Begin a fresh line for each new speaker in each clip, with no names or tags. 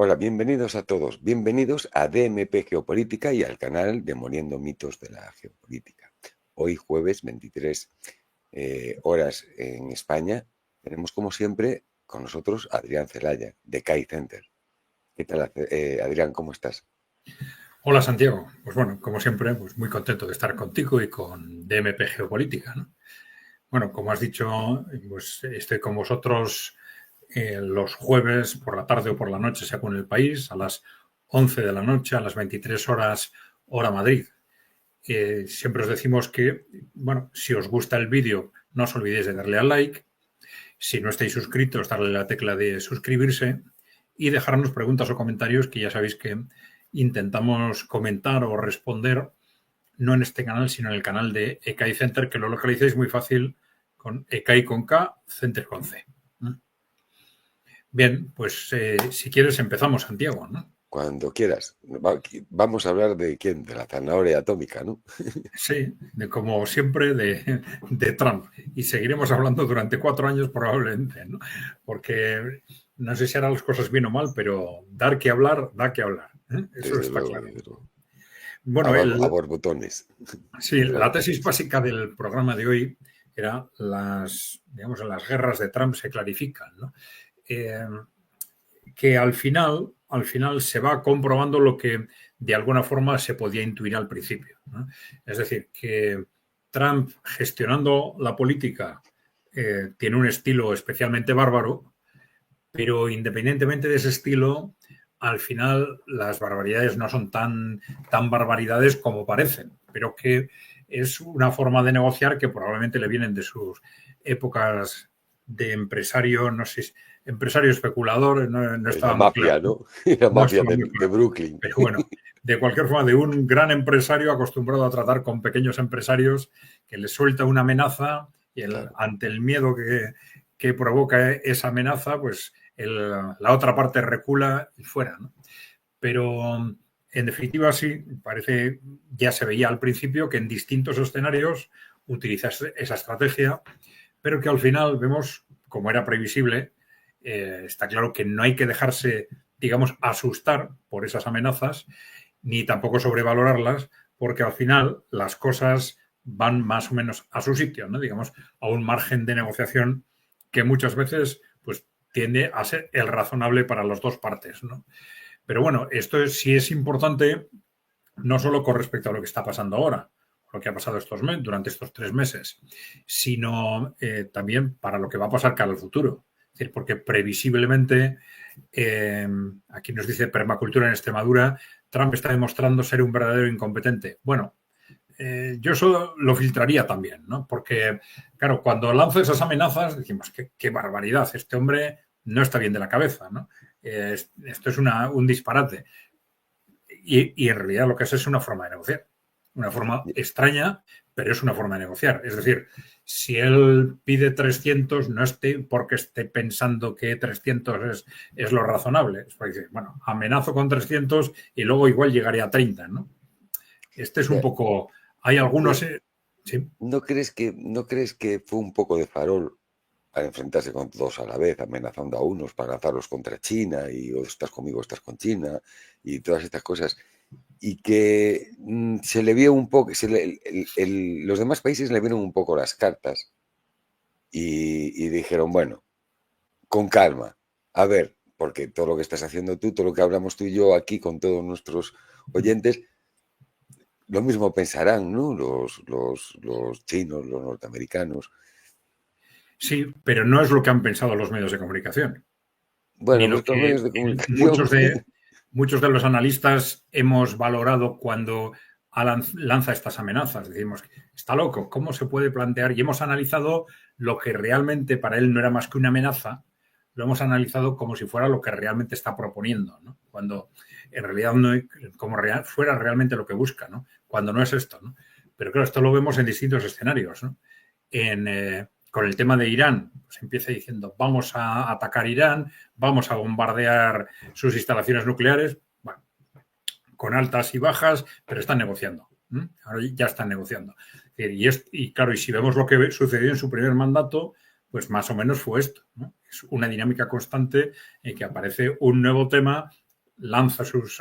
Hola, bienvenidos a todos. Bienvenidos a DMP Geopolítica y al canal de Moliendo Mitos de la Geopolítica. Hoy, jueves 23 horas en España, tenemos como siempre con nosotros a Adrián Celaya, de CAI Center. ¿Qué tal, Adrián? ¿Cómo estás?
Hola Santiago, pues bueno, como siempre, pues muy contento de estar contigo y con DMP Geopolítica, ¿no? Bueno, como has dicho, pues estoy con vosotros los jueves por la tarde o por la noche, según el país, a las 11 de la noche, a las 23 horas, hora Madrid. Siempre os decimos que, bueno, si os gusta el vídeo, no os olvidéis de darle al like. Si no estáis suscritos, darle la tecla de suscribirse y dejarnos preguntas o comentarios que ya sabéis que intentamos comentar o responder no en este canal, sino en el canal de ECAI Center, que lo localizáis muy fácil con ECAI con K, Center con C. Bien, pues si quieres empezamos, Santiago, ¿no?
Cuando quieras. Vamos a hablar de quién, de la zanahoria atómica, ¿no?
Sí, como siempre, de Trump. Y seguiremos hablando durante 4 años probablemente, ¿no? Porque no sé si hará las cosas bien o mal, pero dar que hablar, da que hablar. Eso
Desde
está
luego,
claro.
desde luego.
Bueno,
A borbotones.
sí, la
Claro.
tesis básica del programa de hoy era digamos, las guerras de Trump se clarifican, ¿no? Eh, que al final se va comprobando lo que de alguna forma se podía intuir al principio, ¿no? Es decir, que Trump gestionando la política tiene un estilo especialmente bárbaro, pero independientemente de ese estilo, al final las barbaridades no son tan barbaridades como parecen, pero que es una forma de negociar que probablemente le vienen de sus épocas de empresario, no sé, empresario especulador, no
La
estaba muy claro,
mafia,
¿no?
¿no? La
No
mafia
estaba muy
de
claro.
Brooklyn.
Pero bueno, de cualquier forma, de un gran empresario acostumbrado a tratar con pequeños empresarios que le suelta una amenaza y
Claro.
ante el miedo que provoca esa amenaza, pues la otra parte recula y fuera, ¿no? Pero en definitiva sí, parece, ya se veía al principio que en distintos escenarios utilizas esa estrategia, pero que al final vemos, como era previsible, está claro que no hay que dejarse, digamos, asustar por esas amenazas, ni tampoco sobrevalorarlas, porque al final las cosas van más o menos a su sitio, ¿no? Digamos, a un margen de negociación que muchas veces pues, tiende a ser el razonable para las dos partes, ¿no? Pero bueno, esto sí es importante, no solo con respecto a lo que está pasando ahora, lo que ha pasado durante estos 3 meses, sino también para lo que va a pasar cara al futuro. Es decir, porque previsiblemente, aquí nos dice Permacultura en Extremadura, Trump está demostrando ser un verdadero incompetente. Bueno, yo eso lo filtraría también, ¿no? Porque, claro, cuando lanza esas amenazas, decimos, qué barbaridad, este hombre no está bien de la cabeza, ¿no? Esto es un disparate. Y en realidad lo que es una forma de negociar. Una forma extraña, pero es una forma de negociar. Es decir, si él pide 300, no esté porque esté pensando que 300 es lo razonable. Es porque dice, bueno, amenazo con 300 y luego igual llegaré a 30, ¿no? Este es un
Ya,
poco... Hay algunos...
pero
sí.
no crees que fue un poco de farol al enfrentarse con todos a la vez, amenazando a unos para lanzarlos contra China y o estás conmigo, estás con China y todas estas cosas? Y que se le vio un poco, los demás países le vieron un poco las cartas y dijeron, bueno, con calma, a ver, porque todo lo que estás haciendo tú, todo lo que hablamos tú y yo aquí con todos nuestros oyentes, lo mismo pensarán, ¿no? Los chinos, los norteamericanos.
Sí, pero no es lo que han pensado los medios de comunicación, ni
Bueno,
lo
pues los
que
medios de
muchos
comunicación,
de, muchos de los analistas hemos valorado cuando lanza estas amenazas. Decimos, está loco, ¿cómo se puede plantear? Y hemos analizado lo que realmente para él no era más que una amenaza, lo hemos analizado como si fuera lo que realmente está proponiendo, ¿no? Cuando en realidad no es como fuera realmente lo que busca, ¿no? Cuando no es esto, ¿no? Pero claro, esto lo vemos en distintos escenarios, ¿no? Con el tema de Irán, se empieza diciendo vamos a atacar Irán, vamos a bombardear sus instalaciones nucleares, bueno, con altas y bajas, pero están negociando. Ahora ya están negociando. Y claro, y si vemos lo que sucedió en su primer mandato, pues más o menos fue esto, ¿no? Es una dinámica constante en que aparece un nuevo tema lanza sus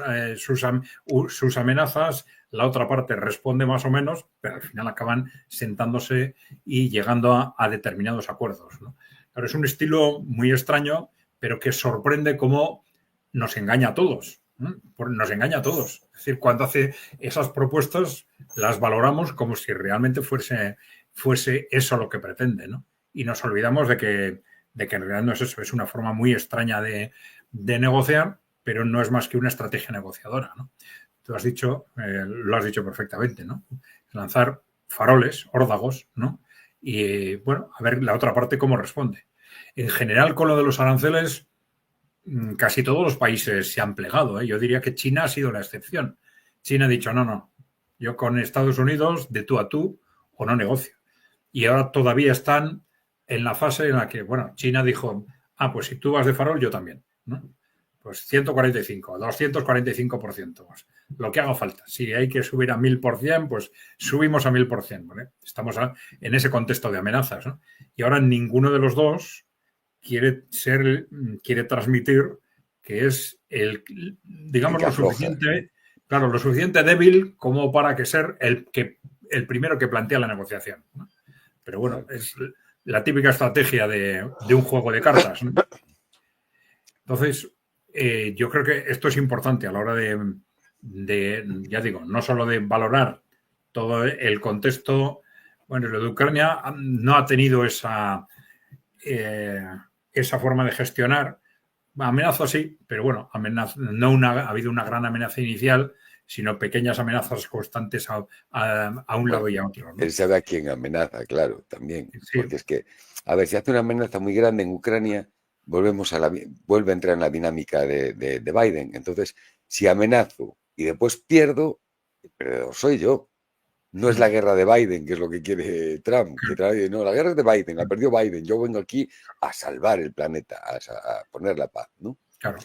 amenazas, la otra parte responde más o menos, pero al final acaban sentándose y llegando a determinados acuerdos, ¿no? Claro, es un estilo muy extraño, pero que sorprende cómo nos engaña a todos, ¿no? Nos engaña a todos. Es decir, cuando hace esas propuestas, las valoramos como si realmente fuese eso lo que pretende, ¿no? Y nos olvidamos de que en realidad no es eso, es una forma muy extraña de negociar, pero no es más que una estrategia negociadora, ¿no? Tú has dicho, lo has dicho perfectamente, ¿no? Lanzar faroles, órdagos, ¿no? Y bueno, a ver la otra parte cómo responde. En general, con lo de los aranceles, casi todos los países se han plegado, ¿eh? Yo diría que China ha sido la excepción. China ha dicho, no, yo con Estados Unidos de tú a tú o no negocio. Y ahora todavía están en la fase en la que, bueno, China dijo, pues si tú vas de farol, yo también, ¿no? Pues 145, 245%, pues, lo que haga falta. Si hay que subir a 1000%, pues subimos a 1000%, ¿vale? Estamos en ese contexto de amenazas, ¿no? Y ahora ninguno de los dos quiere transmitir que es digamos,
que
lo
afloja.
suficiente, claro, lo suficiente débil como para que ser el primero que plantea la negociación, ¿no? Pero bueno, es la típica estrategia de un juego de cartas, ¿no? Entonces, yo creo que esto es importante a la hora ya digo, no solo de valorar todo el contexto. Bueno, lo de Ucrania no ha tenido esa forma de gestionar. Amenaza sí, pero bueno, no ha habido una gran amenaza inicial, sino pequeñas amenazas constantes a un lado y a otro, ¿no?
Él sabe a quién amenaza, claro, también.
Sí.
Porque es que, a ver, si hace una amenaza muy grande en Ucrania, vuelve a entrar en la dinámica de Biden. Entonces, si amenazo y después pierdo, el perdedor soy yo. No es la guerra de Biden, que es lo que quiere Trump. No, la guerra es de Biden, la perdió Biden. Yo vengo aquí a salvar el planeta, a poner la paz, ¿no?
Claro.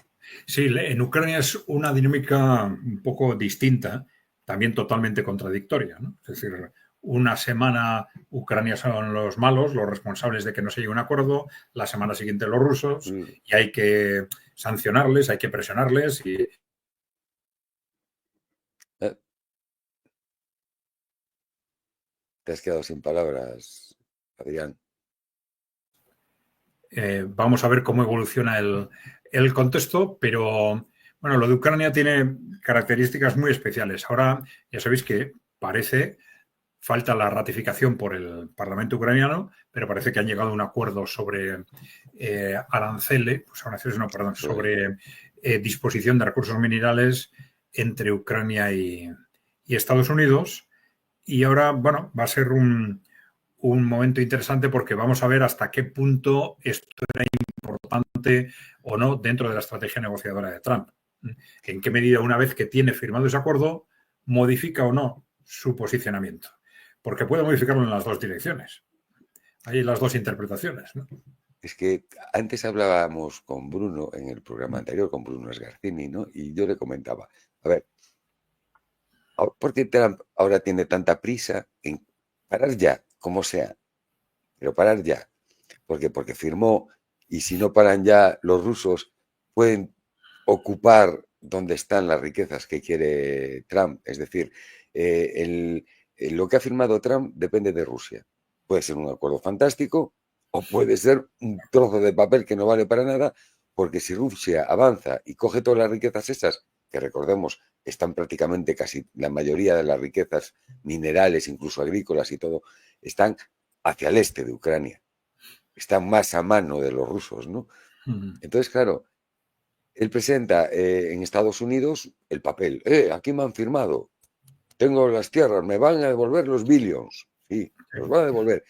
Sí, en Ucrania es una dinámica un poco distinta, también totalmente contradictoria, ¿no? Es decir, una semana Ucrania son los malos, los responsables de que no se llegue a un acuerdo, la semana siguiente los rusos, y hay que sancionarles, hay que presionarles y...
Te has quedado sin palabras, Adrián.
Vamos a ver cómo evoluciona el contexto, pero bueno, lo de Ucrania tiene características muy especiales. Ahora ya sabéis que falta la ratificación por el Parlamento ucraniano, pero parece que han llegado a un acuerdo sobre sobre disposición de recursos minerales entre Ucrania y Estados Unidos. Y ahora, bueno, va a ser un momento interesante porque vamos a ver hasta qué punto esto era importante o no dentro de la estrategia negociadora de Trump. En qué medida, una vez que tiene firmado ese acuerdo, modifica o no su posicionamiento. Porque puede modificarlo en las dos direcciones. Hay las dos interpretaciones, ¿no?
Es que antes hablábamos con Bruno en el programa anterior, con Bruno Sgarcini, ¿no? Y yo le comentaba, a ver, ¿por qué Trump ahora tiene tanta prisa en parar ya, como sea? Pero parar ya. ¿Por qué? Porque firmó, y si no paran ya, los rusos pueden ocupar donde están las riquezas que quiere Trump. Es decir, lo que ha firmado Trump depende de Rusia. Puede ser un acuerdo fantástico o puede ser un trozo de papel que no vale para nada, porque si Rusia avanza y coge todas las riquezas esas, que recordemos, están prácticamente casi la mayoría de las riquezas minerales, incluso agrícolas y todo, están hacia el este de Ucrania. Están más a mano de los rusos, ¿no? Entonces, claro, él presenta en Estados Unidos el papel. Aquí me han firmado. Tengo las tierras, me van a devolver los billions. Sí, los van a devolver.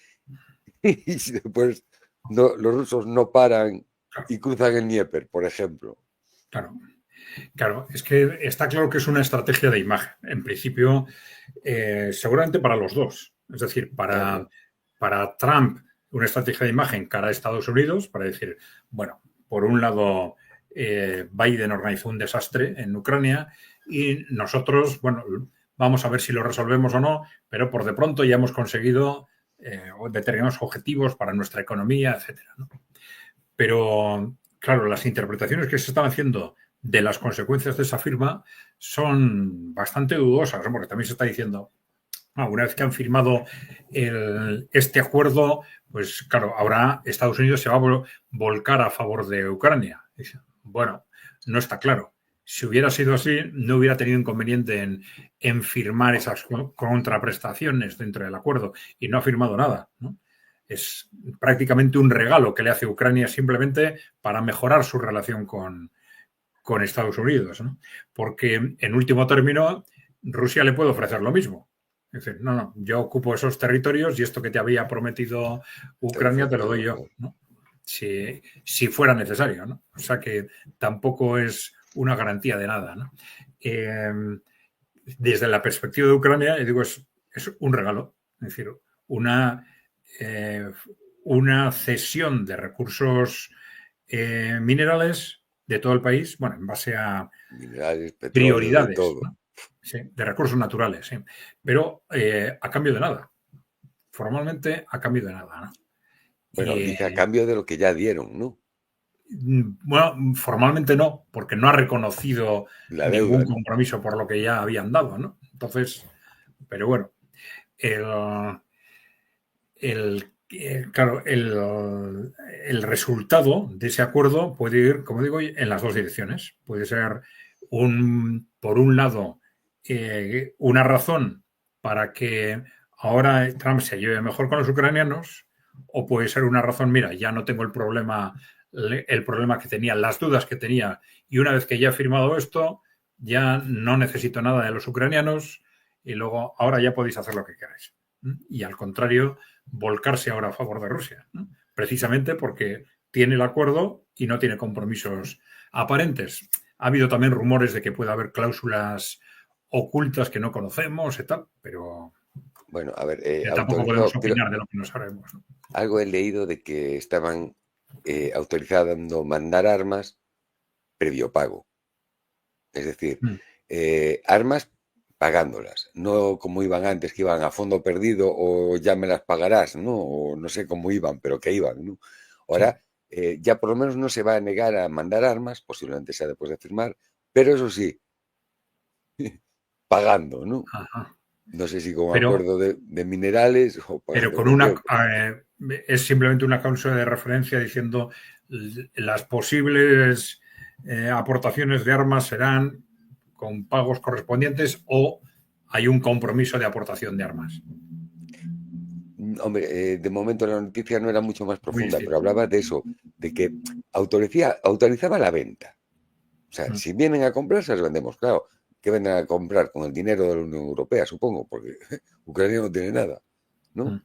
Y después los rusos no paran y cruzan el Dnieper, por ejemplo.
Claro, es que está claro que es una estrategia de imagen. En principio, seguramente para los dos. Es decir, para Trump, una estrategia de imagen cara a Estados Unidos, para decir, bueno, por un lado, Biden organizó un desastre en Ucrania y nosotros, bueno, vamos a ver si lo resolvemos o no, pero por de pronto ya hemos conseguido determinados objetivos para nuestra economía, etcétera, ¿no? Pero, claro, las interpretaciones que se están haciendo de las consecuencias de esa firma son bastante dudosas, ¿no? Porque también se está diciendo, una vez que han firmado este acuerdo, pues claro, ahora Estados Unidos se va a volcar a favor de Ucrania. Bueno, no está claro. Si hubiera sido así, no hubiera tenido inconveniente en firmar esas contraprestaciones dentro del acuerdo, y no ha firmado nada, ¿no? Es prácticamente un regalo que le hace Ucrania simplemente para mejorar su relación con Estados Unidos, ¿no? Porque en último término, Rusia le puede ofrecer lo mismo. Es decir, no, yo ocupo esos territorios y esto que te había prometido Ucrania te lo doy yo, ¿no? Si fuera necesario, ¿no? O sea que tampoco es una garantía de nada, ¿no? Desde la perspectiva de Ucrania, digo, es un regalo, es decir, una cesión de recursos minerales de todo el país, bueno, en base a
minerales, petróleo, de
prioridades,
todo.
¿no? Sí, de recursos naturales, sí. Pero a cambio de nada. Formalmente, a cambio de nada, ¿no?
Bueno, dice a cambio de lo que ya dieron, ¿no?
Bueno, formalmente no, porque no ha reconocido
La
ningún
deuda, ¿no?
compromiso por lo que ya habían dado, ¿no? Entonces, pero bueno, claro, el resultado de ese acuerdo puede ir, como digo, en las dos direcciones. Puede ser, por un lado, una razón para que ahora Trump se lleve mejor con los ucranianos, o puede ser una razón, mira, ya no tengo el problema que tenía, las dudas que tenía, y una vez que ya he firmado esto, ya no necesito nada de los ucranianos, y luego ahora ya podéis hacer lo que queráis. Y al contrario, volcarse ahora a favor de Rusia, ¿no? Precisamente porque tiene el acuerdo y no tiene compromisos aparentes. Ha habido también rumores de que puede haber cláusulas ocultas que no conocemos y tal, pero
bueno, a ver,
tampoco podemos
autorizó,
opinar de lo que no sabemos, ¿no?
algo he leído de que estaban autorizando mandar armas previo pago. Es decir, armas pagándolas, no como iban antes, que iban a fondo perdido o ya me las pagarás, ¿no? O no sé cómo iban, pero que iban, ¿no? Ahora, ya por lo menos no se va a negar a mandar armas, posiblemente sea después de firmar, pero eso sí, pagando, ¿no?
Ajá.
No sé si con
Pero,
acuerdo de minerales o
pero
pagando
con
con
una
qué.
es simplemente una cláusula de referencia diciendo las posibles aportaciones de armas serán con pagos correspondientes o hay un compromiso de aportación de armas.
Hombre, de momento la noticia no era mucho más
Muy
profunda, pero
distinto.
hablaba de eso, de que autorizaba la venta. O sea, si vienen a comprar, se las vendemos. Claro, ¿qué venden a comprar? Con el dinero de la Unión Europea, supongo, porque Ucrania no tiene nada, ¿no?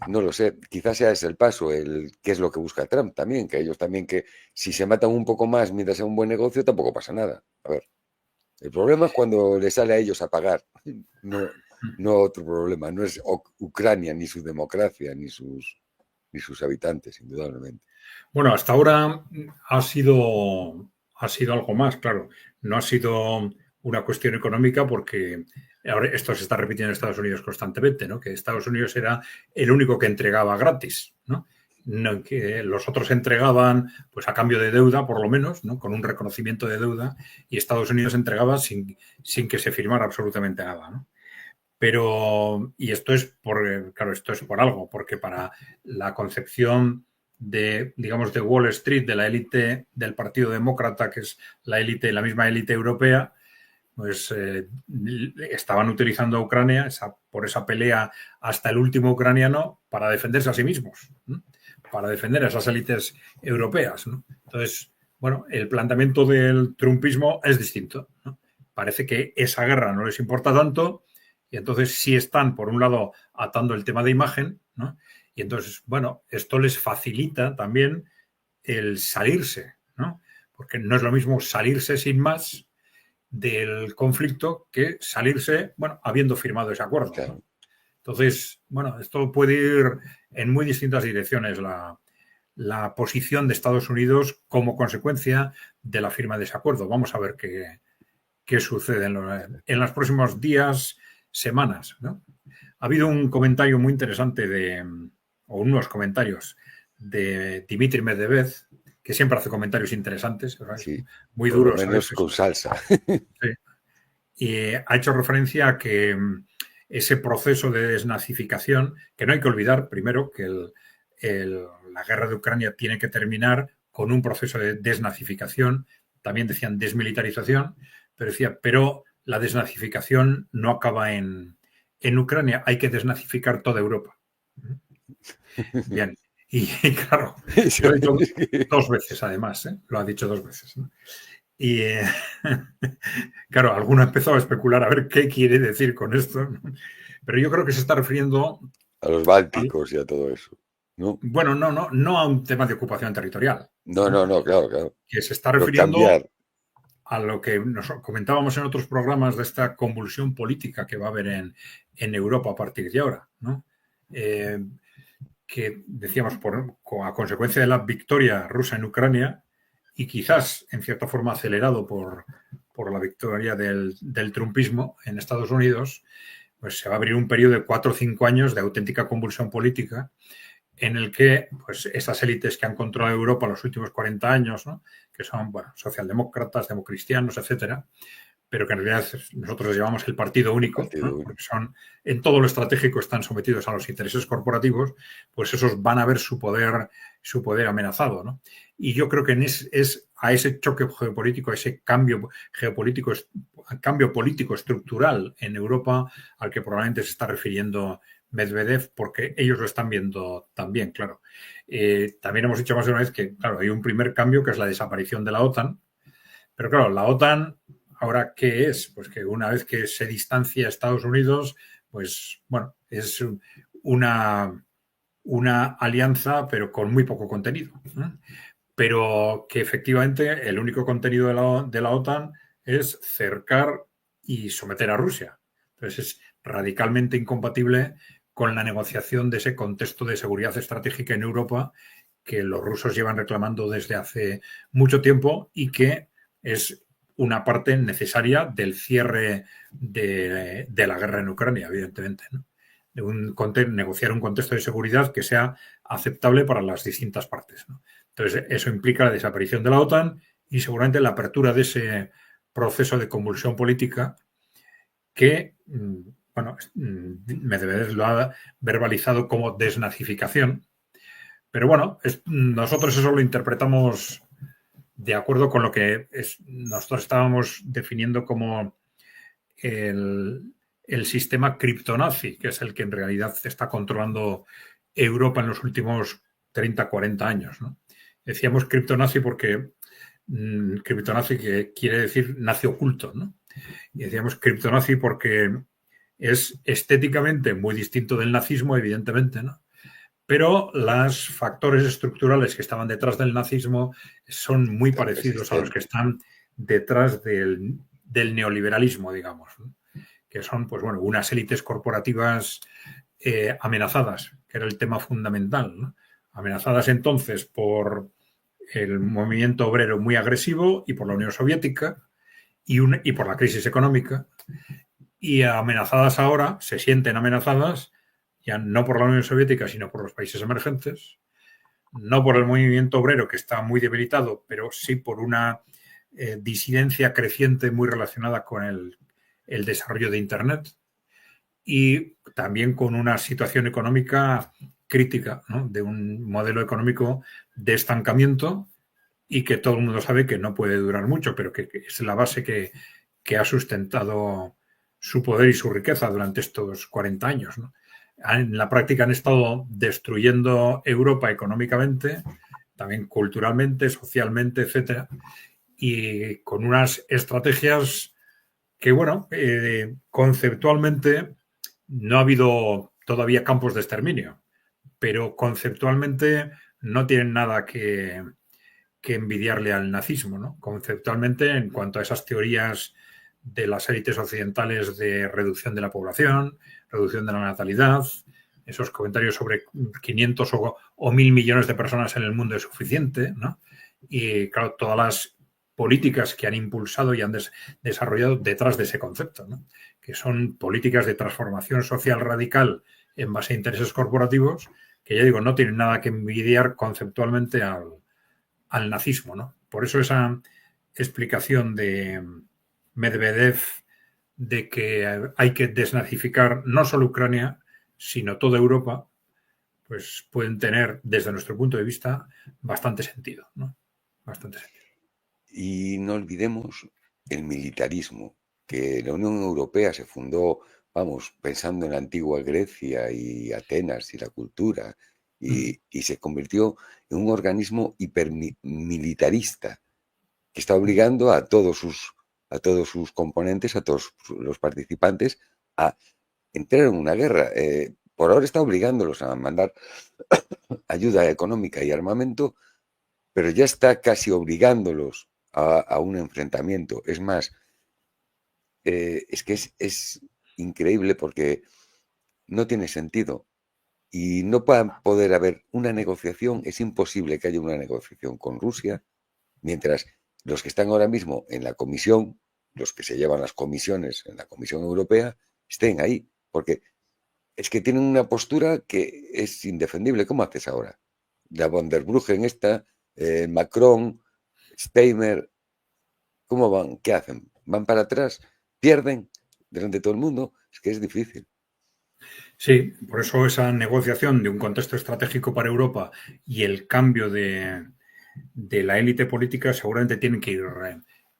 No lo sé, quizás sea ese el paso, qué es lo que busca Trump también, que ellos también, que si se matan un poco más mientras sea un buen negocio, tampoco pasa nada. A ver, el problema es cuando les sale a ellos a pagar, no, no otro problema, no es Ucrania, ni su democracia, ni sus habitantes, indudablemente.
Bueno, hasta ahora ha sido algo más, claro. No ha sido una cuestión económica porque ahora esto se está repitiendo en Estados Unidos constantemente, ¿no? Que Estados Unidos era el único que entregaba gratis, ¿no? No, que los otros entregaban pues a cambio de deuda, por lo menos, ¿no? Con un reconocimiento de deuda, y Estados Unidos entregaba sin que se firmara absolutamente nada, ¿no? Pero, y esto es claro, esto es por algo, porque para la concepción de, digamos, de Wall Street, de la élite del Partido Demócrata, que es la misma élite europea, pues estaban utilizando a Ucrania por esa pelea hasta el último ucraniano para defenderse a sí mismos, ¿no? Para defender a esas élites europeas, ¿no? Entonces, bueno, el planteamiento del trumpismo es distinto, ¿no? Parece que esa guerra no les importa tanto y entonces sí están, por un lado, atando el tema de imagen, ¿no? Y entonces, bueno, esto les facilita también el salirse, ¿no? Porque no es lo mismo salirse sin más del conflicto que salirse, bueno, habiendo firmado ese acuerdo, ¿no?
Claro.
Entonces, bueno, esto puede ir en muy distintas direcciones, la posición de Estados Unidos como consecuencia de la firma de ese acuerdo. Vamos a ver qué sucede en los próximos días, semanas, ¿no? Ha habido un comentario muy interesante o unos comentarios de Dmitry Medvedev, que siempre hace comentarios interesantes,
Sí,
muy
por lo
duros a
menos
veces.
con salsa.
Sí. Y ha hecho referencia a que ese proceso de desnazificación, que no hay que olvidar, primero, que la guerra de Ucrania tiene que terminar con un proceso de desnazificación, también decían desmilitarización, pero la desnazificación no acaba en Ucrania, hay que desnazificar toda Europa. Bien, y claro, lo ha dicho dos veces además, ¿eh? Lo ha dicho dos veces, ¿no? Y claro, alguno empezó a especular a ver qué quiere decir con esto, ¿no? Pero yo creo que se está refiriendo
A los
al,
bálticos y a todo eso, ¿no?
bueno, no a un tema de ocupación territorial,
No,
¿no?
no, no, claro, claro.
Que se está
Pero
refiriendo
cambiar,
a lo que nos comentábamos en otros programas de esta convulsión política que va a haber en Europa a partir de ahora, ¿no? Que decíamos, a consecuencia de la victoria rusa en Ucrania y quizás en cierta forma acelerado por la victoria del trumpismo en Estados Unidos, pues se va a abrir un periodo de 4 o 5 años de auténtica convulsión política en el que pues, esas élites que han controlado Europa los últimos 40 años, ¿no? Que son bueno, socialdemócratas, democristianos, etcétera, pero que en realidad nosotros les llamamos el partido
el
único,
partido
¿no?
único.
Porque son en todo lo estratégico están sometidos a los intereses corporativos, pues esos van a ver su poder amenazado, ¿no? Y yo creo que es a ese choque geopolítico, a ese cambio geopolítico, cambio político estructural en Europa al que probablemente se está refiriendo Medvedev, porque ellos lo están viendo también, claro. También hemos dicho más de una vez que, claro, hay un primer cambio que es la desaparición de la OTAN, pero claro, la OTAN, ¿ahora qué es? Pues que una vez que se distancia Estados Unidos, pues bueno, es una alianza, pero con muy poco contenido, ¿no? Pero que efectivamente el único contenido de la OTAN es cercar y someter a Rusia. Entonces es radicalmente incompatible con la negociación de ese contexto de seguridad estratégica en Europa que los rusos llevan reclamando desde hace mucho tiempo y que es una parte necesaria del cierre de la guerra en Ucrania, evidentemente, ¿no? Negociar un contexto de seguridad que sea aceptable para las distintas partes, ¿no? Entonces, eso implica la desaparición de la OTAN y seguramente la apertura de ese proceso de convulsión política que, bueno, Medvedev lo ha verbalizado como desnazificación, pero bueno, nosotros eso lo interpretamos de acuerdo con lo que nosotros estábamos definiendo como el sistema criptonazi, que es el que en realidad está controlando Europa en los últimos 30, 40 años, ¿no? Decíamos criptonazi porque criptonazi que quiere decir nazi oculto, ¿no? Y decíamos criptonazi porque es estéticamente muy distinto del nazismo, evidentemente, ¿no? Pero los factores estructurales que estaban detrás del nazismo son muy parecidos a los que
Resistente.
están detrás del neoliberalismo, digamos, ¿no? Que son, pues bueno, unas élites corporativas amenazadas, que era el tema fundamental, ¿no? Amenazadas entonces por el movimiento obrero muy agresivo y por la Unión Soviética y por la crisis económica, y amenazadas ahora, se sienten amenazadas ya no por la Unión Soviética, sino por los países emergentes, no por el movimiento obrero, que está muy debilitado, pero sí por una disidencia creciente muy relacionada con el desarrollo de Internet y también con una situación económica crítica, ¿no? De un modelo económico de estancamiento y que todo el mundo sabe que no puede durar mucho, pero que es la base que ha sustentado su poder y su riqueza durante estos 40 años, ¿no? En la práctica han estado destruyendo Europa económicamente, también culturalmente, socialmente, etcétera, y con unas estrategias que, bueno, conceptualmente no ha habido todavía campos de exterminio, pero conceptualmente no tienen nada que envidiarle al nazismo, ¿no? Conceptualmente, en cuanto a esas teorías de las élites occidentales de reducción de la población, reducción de la natalidad, esos comentarios sobre 500 o 1.000 millones de personas en el mundo es suficiente, ¿no? Y claro, todas las políticas que han impulsado y han desarrollado detrás de ese concepto, ¿no? Que son políticas de transformación social radical en base a intereses corporativos que, ya digo, no tienen nada que envidiar conceptualmente al nazismo, ¿no? Por eso esa explicación de Medvedev de que hay que desnazificar no solo Ucrania, sino toda Europa, pues pueden tener, desde nuestro punto de vista, bastante sentido, ¿no? Bastante sentido.
Y no olvidemos el militarismo, que la Unión Europea se fundó, vamos, pensando en la antigua Grecia y Atenas y la cultura, y se convirtió en un organismo hipermilitarista que está obligando a todos sus componentes, a todos los participantes, a entrar en una guerra. Por ahora está obligándolos a mandar ayuda económica y armamento, pero ya está casi obligándolos a un enfrentamiento. Es más, es que es increíble porque no tiene sentido. Y no va a poder haber una negociación, es imposible que haya una negociación con Rusia, mientras los que están ahora mismo en la comisión, los que se llevan las comisiones en la Comisión Europea, estén ahí, porque es que tienen una postura que es indefendible. ¿Cómo haces ahora? La von der Bruggen esta, Macron, Steinmeier, ¿cómo van? ¿Qué hacen? ¿Van para atrás? ¿Pierden delante de todo el mundo? Es que es difícil.
Sí, por eso esa negociación de un contexto estratégico para Europa y el cambio de la élite política seguramente tienen que ir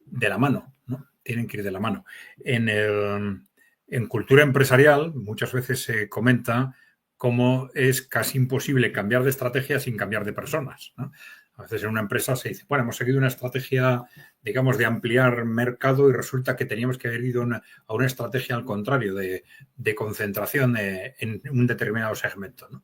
de la mano, ¿no? Tienen que ir de la mano. En cultura empresarial muchas veces se comenta cómo es casi imposible cambiar de estrategia sin cambiar de personas, ¿no? A veces en una empresa se dice, bueno, hemos seguido una estrategia, digamos, de ampliar mercado y resulta que teníamos que haber ido a una estrategia al contrario, de concentración en un determinado segmento, ¿no?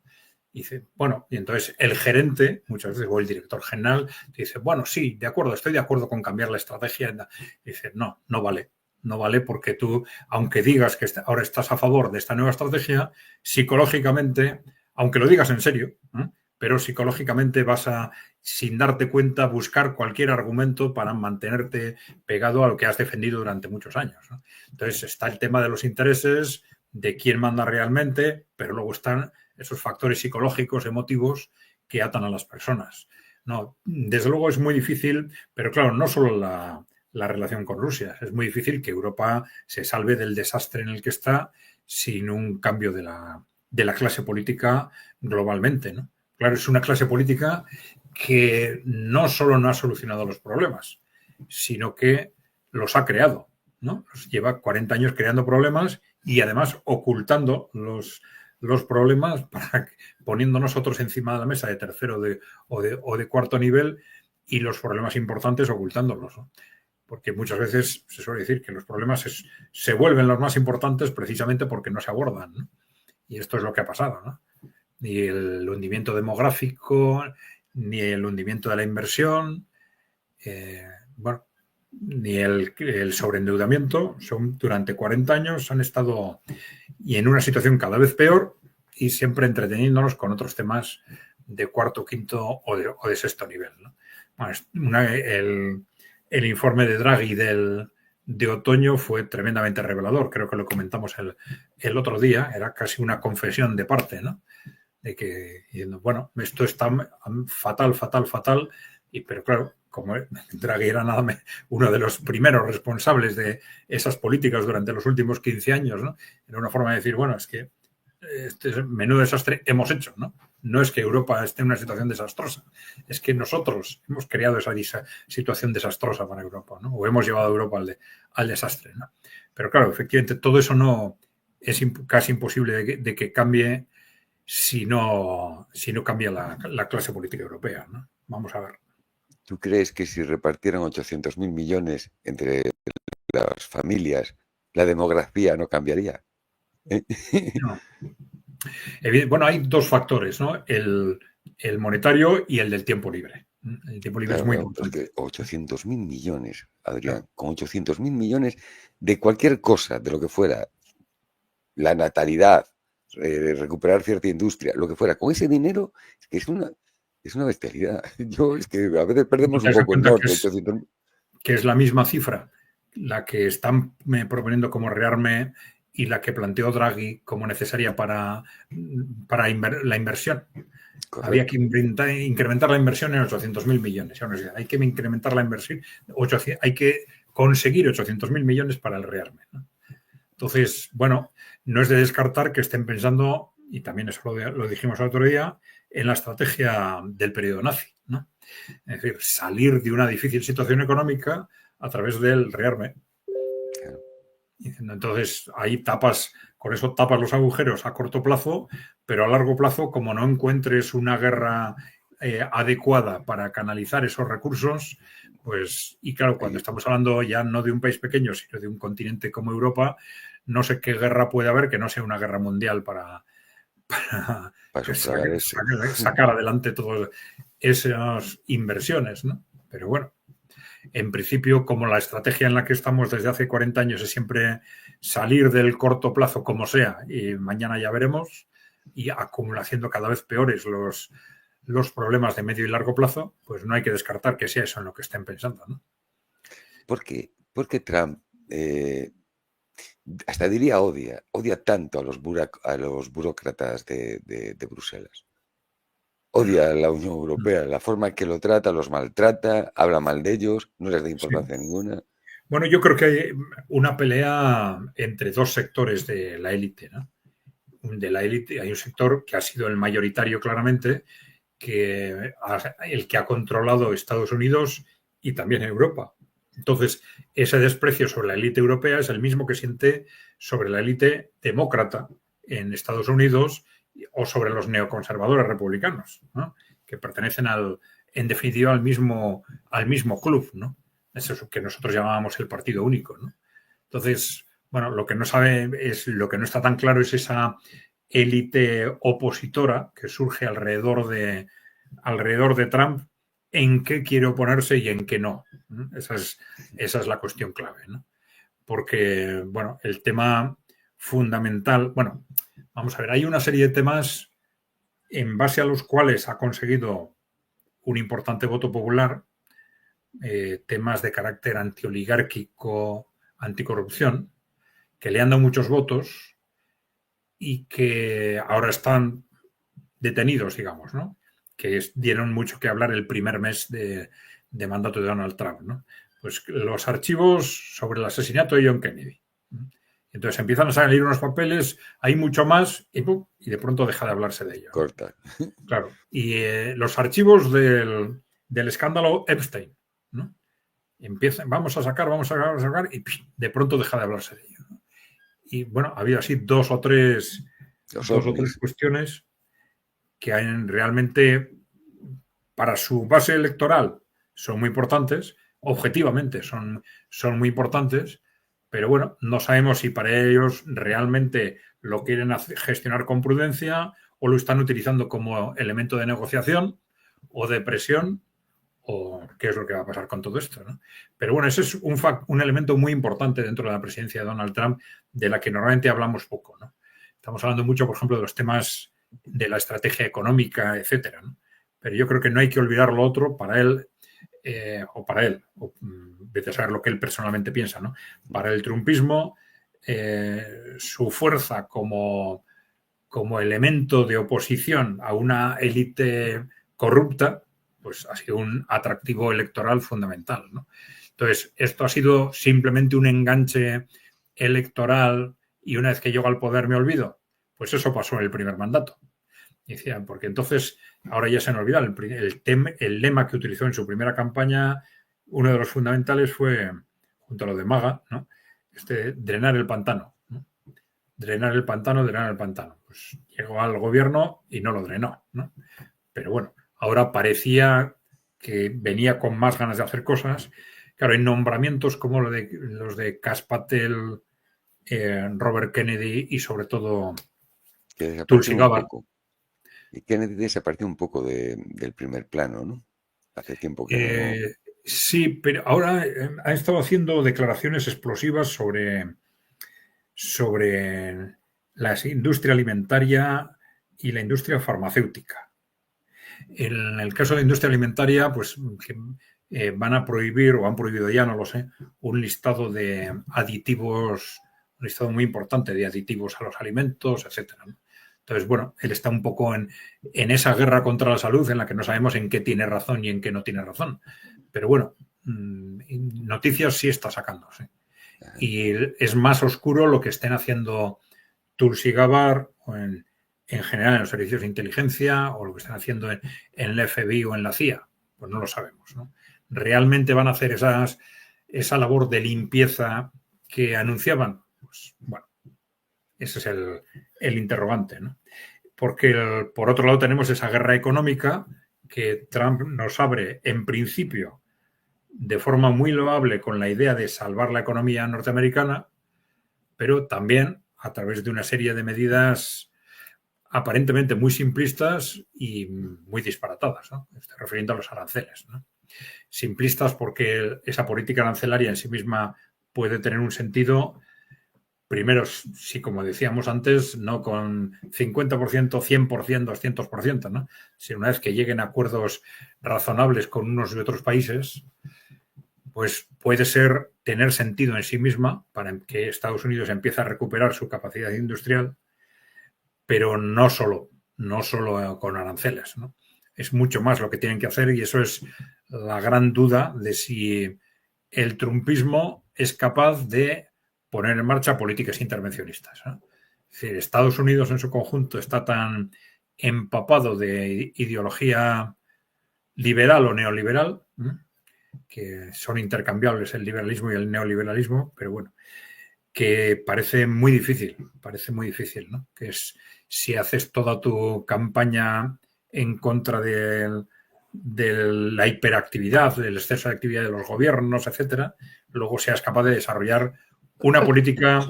Y dice, bueno, y entonces el gerente, muchas veces, o el director general, dice, bueno, sí, de acuerdo, estoy de acuerdo con cambiar la estrategia. Y dice, no, no vale. No vale porque tú, aunque digas que ahora estás a favor de esta nueva estrategia, psicológicamente, aunque lo digas en serio, ¿eh? Pero psicológicamente vas a, sin darte cuenta, buscar cualquier argumento para mantenerte pegado a lo que has defendido durante muchos años, ¿no? Entonces está el tema de los intereses, de quién manda realmente, pero luego están esos factores psicológicos, emotivos, que atan a las personas. No, desde luego es muy difícil, pero claro, no solo la relación con Rusia, es muy difícil que Europa se salve del desastre en el que está sin un cambio de la clase política globalmente, ¿no? Claro, es una clase política que no solo no ha solucionado los problemas, sino que los ha creado, ¿no? Lleva 40 años creando problemas y además ocultando los problemas, poniendo nosotros encima de la mesa de tercero o de cuarto nivel y los problemas importantes ocultándolos, ¿no? Porque muchas veces se suele decir que los problemas se vuelven los más importantes precisamente porque no se abordan, ¿no? Y esto es lo que ha pasado, ¿no? Ni el hundimiento demográfico, ni el hundimiento de la inversión, bueno, ni el sobreendeudamiento. Durante 40 años han estado y en una situación cada vez peor y siempre entreteniéndonos con otros temas de cuarto, quinto o de sexto nivel, ¿no? Bueno, el informe de Draghi de otoño fue tremendamente revelador. Creo que lo comentamos el otro día. Era casi una confesión de parte, ¿no? De que, bueno, esto está fatal, fatal, fatal. Pero claro, como Draghi era uno de los primeros responsables de esas políticas durante los últimos 15 años, ¿no? Era una forma de decir, bueno, es que este menudo desastre hemos hecho, ¿no? No es que Europa esté en una situación desastrosa, es que nosotros hemos creado esa situación desastrosa para Europa, ¿no? O hemos llevado a Europa al desastre, ¿no? Pero claro, efectivamente, todo eso no es casi imposible de que cambie si no cambia la clase política europea, ¿no? Vamos a ver.
¿Tú crees que si repartieran 800.000 millones entre las familias, la demografía no cambiaría?
No. Bueno, hay dos factores, ¿no? El monetario y el del tiempo libre. El tiempo libre es
Claro,
muy
claro, es
importante.
que 800.000 millones, Adrián,
Claro.
con 800.000 millones de cualquier cosa, de lo que fuera, la natalidad, recuperar cierta industria, lo que fuera, con ese dinero, es que es una bestialidad. Es que a veces
¿No
perdemos
te
un
das
poco el
cuenta
norte, 800.
que es la misma cifra la que están proponiendo como rearme y la que planteó Draghi como necesaria para la inversión? Había que
correcto.
incrementar la inversión en 800.000 millones. Hay que incrementar la inversión, hay que conseguir 800.000 millones para el rearme, ¿no? Entonces, bueno, no es de descartar que estén pensando, y también eso lo dijimos el otro día, en la estrategia del periodo nazi, ¿no? Es decir, salir de una difícil situación económica a través del rearme.
Claro.
Entonces, ahí con eso tapas los agujeros a corto plazo, pero a largo plazo, como no encuentres una guerra adecuada para canalizar esos recursos, pues, y claro, cuando
Ahí,
estamos hablando ya no de un país pequeño, sino de un continente como Europa, no sé qué guerra puede haber que no sea una guerra mundial para
para sufragar eso.
sacar adelante todas esas inversiones, ¿no? Pero bueno, en principio, como la estrategia en la que estamos desde hace 40 años es siempre salir del corto plazo como sea, y mañana ya veremos, y haciendo cada vez peores los problemas de medio y largo plazo, pues no hay que descartar que sea eso en lo que estén pensando, ¿no?
Porque Trump, hasta diría odia tanto a los burócratas de Bruselas. Odia a la Unión Europea, la forma en que lo trata, los maltrata, habla mal de ellos, no les da
Sí.
importancia ninguna.
Bueno, yo creo que hay una pelea entre dos sectores de la élite, ¿no? De la élite hay un sector que ha sido el mayoritario claramente, el que ha controlado Estados Unidos y también Europa. Entonces, ese desprecio sobre la élite europea es el mismo que siente sobre la élite demócrata en Estados Unidos o sobre los neoconservadores republicanos, ¿no? Que pertenecen en definitiva al mismo club, ¿no? Eso es lo que nosotros llamábamos el partido único, ¿no? Entonces, bueno, lo que no está tan claro es esa élite opositora que surge alrededor de Trump, en qué quiere oponerse y en qué no. Esa es la cuestión clave, ¿no? Porque, bueno, el tema fundamental, bueno, vamos a ver, hay una serie de temas en base a los cuales ha conseguido un importante voto popular, temas de carácter antioligárquico, anticorrupción, que le han dado muchos votos y que ahora están detenidos, digamos, ¿no? Que dieron mucho que hablar el primer mes de mandato de Donald Trump, ¿no? Pues los archivos sobre el asesinato de John Kennedy. Entonces empiezan a salir unos papeles, hay mucho más y, ¡pum!, y de pronto deja de hablarse de ello, ¿no?
Corta.
Claro. Y los archivos del escándalo Epstein, ¿no? Vamos a sacar y de pronto deja de hablarse de ello, ¿no? Y bueno, ha habido así
Los
dos o tres
ovnis.
cuestiones que hay realmente para su base electoral son muy importantes, objetivamente son muy importantes, pero bueno, no sabemos si para ellos realmente lo quieren gestionar con prudencia o lo están utilizando como elemento de negociación o de presión o qué es lo que va a pasar con todo esto, ¿no? Pero bueno, ese es un elemento muy importante dentro de la presidencia de Donald Trump de la que normalmente hablamos poco, ¿no? Estamos hablando mucho, por ejemplo, de los temas de la estrategia económica, etcétera, ¿no? Pero yo creo que no hay que olvidar lo otro para él, vete a saber lo que él personalmente piensa, ¿no? Para el trumpismo, su fuerza como elemento de oposición a una élite corrupta, pues ha sido un atractivo electoral fundamental, ¿no? Entonces, esto ha sido simplemente un enganche electoral y una vez que llego al poder me olvido. Pues eso pasó en el primer mandato. Decía, porque entonces ahora ya se han olvidado. El lema que utilizó en su primera campaña, uno de los fundamentales fue, junto a lo de Maga, ¿no? Drenar el pantano, ¿no? Drenar el pantano, drenar el pantano. Pues llegó al gobierno y no lo drenó, ¿no? Pero bueno, ahora parecía que venía con más ganas de hacer cosas. Claro, en nombramientos como los de Kash Patel, Robert Kennedy y sobre todo
Que
Tulsi
desaparecieron un
Gabbard.
poco. Y Kennedy desapareció un poco del primer plano, ¿no? Hace tiempo que no.
Sí, pero ahora ha estado haciendo declaraciones explosivas sobre la industria alimentaria y la industria farmacéutica. En el caso de la industria alimentaria, pues van a prohibir, o han prohibido ya, no lo sé, un listado de aditivos, un listado muy importante de aditivos a los alimentos, etcétera, ¿no? Entonces, bueno, él está un poco en esa guerra contra la salud en la que no sabemos en qué tiene razón y en qué no tiene razón. Pero bueno, noticias sí está sacando, sí. Y es más oscuro lo que estén haciendo Tulsi Gabbard o en general en los servicios de inteligencia o lo que están haciendo en el FBI o en la CIA. Pues no lo sabemos, ¿no? ¿Realmente van a hacer esa labor de limpieza que anunciaban? Pues bueno, ese es el interrogante, ¿no? Porque por otro lado tenemos esa guerra económica que Trump nos abre en principio de forma muy loable con la idea de salvar la economía norteamericana, pero también a través de una serie de medidas aparentemente muy simplistas y muy disparatadas, ¿no? Estoy refiriendo a los aranceles, ¿no? Simplistas porque esa política arancelaria en sí misma puede tener un sentido, primero, si como decíamos antes, no con 50%, 100%, 200%, ¿no? Sino una vez que lleguen a acuerdos razonables con unos y otros países, pues puede tener sentido en sí misma para que Estados Unidos empiece a recuperar su capacidad industrial, pero no solo con aranceles, ¿no? Es mucho más lo que tienen que hacer y eso es la gran duda de si el trumpismo es capaz de poner en marcha políticas intervencionistas, ¿no? Es decir, Estados Unidos en su conjunto está tan empapado de ideología liberal o neoliberal, ¿no?, que son intercambiables el liberalismo y el neoliberalismo, pero bueno, que parece muy difícil, ¿no? Que es si haces toda tu campaña en contra de la hiperactividad, del exceso de actividad de los gobiernos, etcétera, luego seas capaz de desarrollar una política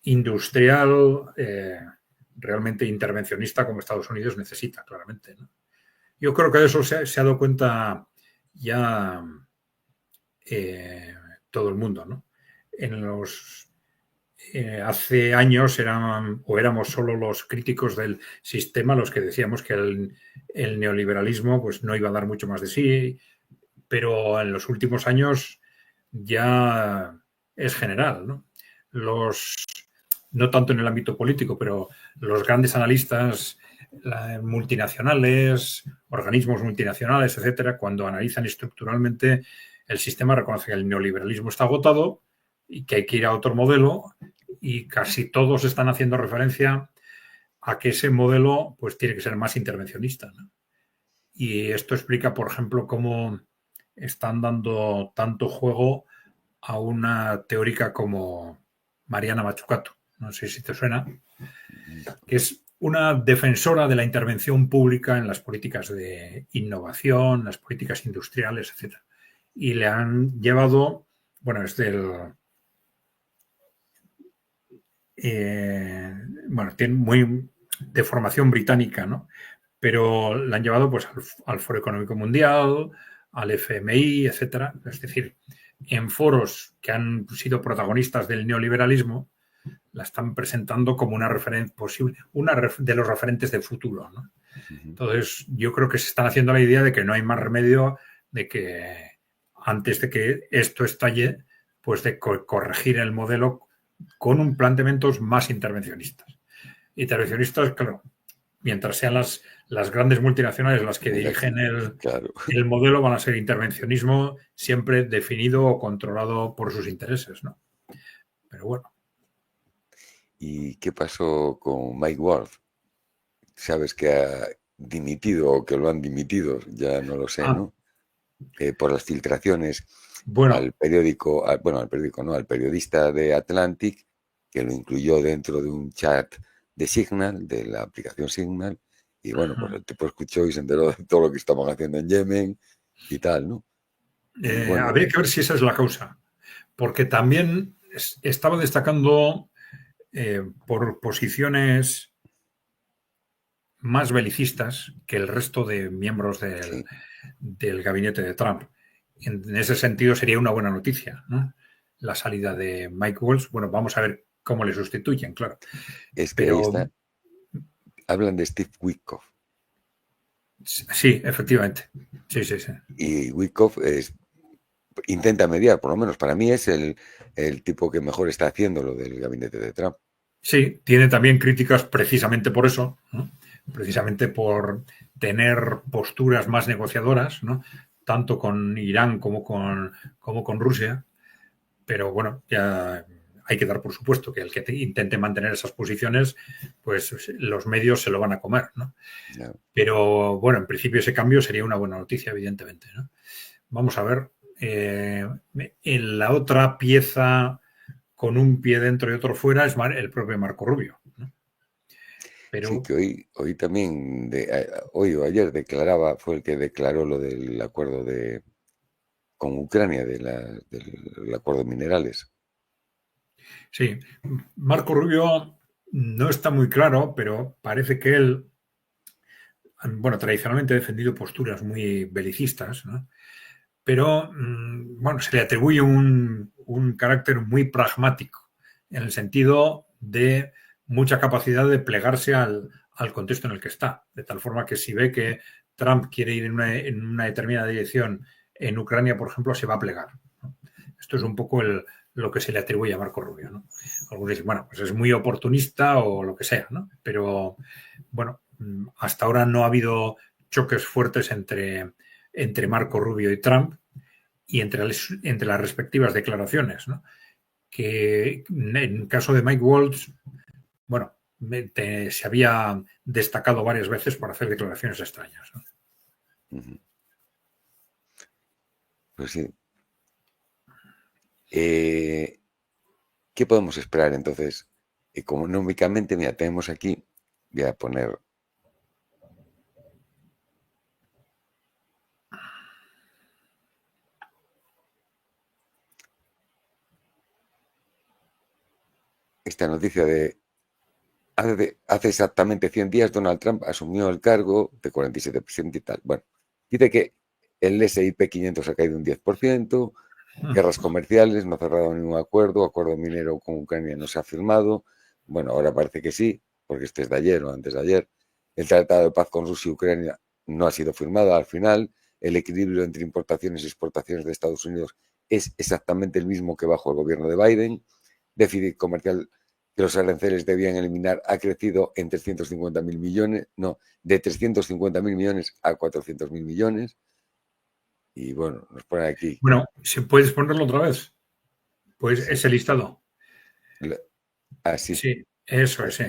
industrial realmente intervencionista como Estados Unidos necesita, claramente, ¿no? Yo creo que de eso se ha dado cuenta ya todo el mundo, ¿no? Hace años éramos solo los críticos del sistema los que decíamos que el neoliberalismo pues, no iba a dar mucho más de sí, pero en los últimos años ya es general, ¿no? No tanto en el ámbito político, pero los grandes analistas multinacionales, organismos multinacionales, etcétera, cuando analizan estructuralmente el sistema, reconocen que el neoliberalismo está agotado y que hay que ir a otro modelo, y casi todos están haciendo referencia a que ese modelo pues tiene que ser más intervencionista, ¿no? Y esto explica, por ejemplo, cómo están dando tanto juego a una teórica como Mariana Mazzucato, no sé si te suena, que es una defensora de la intervención pública en las políticas de innovación, las políticas industriales, etc. Y le han llevado, bueno, es tiene muy de formación británica, ¿no? Pero la han llevado pues al Foro Económico Mundial, al FMI, etcétera. Es decir, en foros que han sido protagonistas del neoliberalismo, la están presentando como una referencia posible, de los referentes del futuro, ¿no? Entonces, yo creo que se están haciendo la idea de que no hay más remedio de que antes de que esto estalle, pues de corregir el modelo con planteamientos más intervencionistas. Intervencionistas, claro, mientras sean las grandes multinacionales las que dirigen el modelo, van a ser intervencionismo siempre definido o controlado por sus intereses, ¿no? Pero bueno.
¿Y qué pasó con Mike Ward? ¿Sabes que ha dimitido o que lo han dimitido? Ya no lo sé, ¿no? Por las filtraciones al periodista de Atlantic, que lo incluyó dentro de un chat de Signal, de la aplicación Signal, y bueno, pues el tipo escuchó y se enteró de todo lo que estaban haciendo en Yemen y tal, ¿no? Y bueno,
habría que ver si esa es la causa, porque también estaba destacando por posiciones más belicistas que el resto de miembros del gabinete de Trump. En ese sentido sería una buena noticia, ¿no? La salida de Mike Waltz. Bueno, vamos a ver cómo le sustituyen, claro.
Es que ahí está. Hablan de Steve Witkoff.
Sí, efectivamente. Sí.
Y Witkoff intenta mediar, por lo menos para mí es el tipo que mejor está haciendo lo del gabinete de Trump.
Sí, tiene también críticas precisamente por eso, ¿no? Precisamente por tener posturas más negociadoras, ¿no? Tanto con Irán como con Rusia. Pero bueno, ya hay que dar por supuesto que el que intente mantener esas posiciones, pues los medios se lo van a comer, ¿no?
Ya.
Pero bueno, en principio ese cambio sería una buena noticia, evidentemente, ¿no? Vamos a ver. En la otra pieza con un pie dentro y otro fuera es el propio Marco Rubio, ¿no?
Sí,
Pero
que hoy también, hoy o ayer fue el que declaró lo del acuerdo con Ucrania, del acuerdo de minerales.
sí, Marco Rubio no está muy claro, pero parece que él, bueno, tradicionalmente ha defendido posturas muy belicistas, ¿no? Pero bueno, se le atribuye un carácter muy pragmático, en el sentido de mucha capacidad de plegarse al contexto en el que está, de tal forma que si ve que Trump quiere ir en una determinada dirección en Ucrania, por ejemplo, se va a plegar, ¿no? Esto es un poco lo que se le atribuye a Marco Rubio, ¿no? Algunos dicen, bueno, pues es muy oportunista o lo que sea, ¿no? Pero bueno, hasta ahora no ha habido choques fuertes entre Marco Rubio y Trump y entre las respectivas declaraciones, ¿no? Que en caso de Mike Waltz, bueno, se había destacado varias veces por hacer declaraciones extrañas, ¿no?
Ujú. Pues sí. Eh, ¿Qué podemos esperar entonces? Económicamente, mira, tenemos aquí, voy a poner esta noticia de hace exactamente 100 días Donald Trump asumió el cargo de 47% y tal. Bueno, dice que el S&P 500 ha caído un 10%, guerras comerciales, no ha cerrado ningún acuerdo minero con Ucrania no se ha firmado. Bueno, ahora parece que sí, porque este es de ayer o antes de ayer. El tratado de paz con Rusia y Ucrania no ha sido firmado al final. El equilibrio entre importaciones y exportaciones de Estados Unidos es exactamente el mismo que bajo el gobierno de Biden. Déficit comercial que los aranceles debían eliminar ha crecido en 350.000 millones, no, de 350.000 millones a 400.000 millones. Y bueno, nos ponen aquí.
Bueno, si puedes ponerlo otra vez, pues
Sí,
ese listado.
así.
Sí, eso es, sí.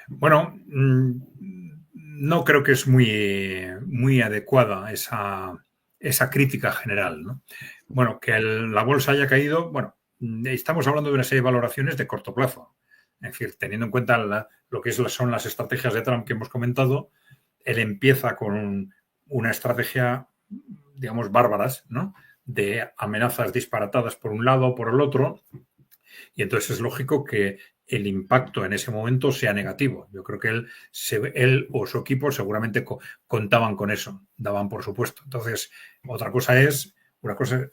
Bueno, no creo que es muy adecuada esa crítica general, ¿no? Bueno, que la bolsa haya caído, bueno, estamos hablando de una serie de valoraciones de corto plazo. Es decir, teniendo en cuenta lo que son las estrategias de Trump que hemos comentado, él empieza con una estrategia, digamos, bárbaras, ¿no? De amenazas disparatadas por un lado o por el otro, y entonces es lógico que el impacto en ese momento sea negativo. Yo creo que él o su equipo seguramente contaban con eso, daban por supuesto. Entonces, una cosa es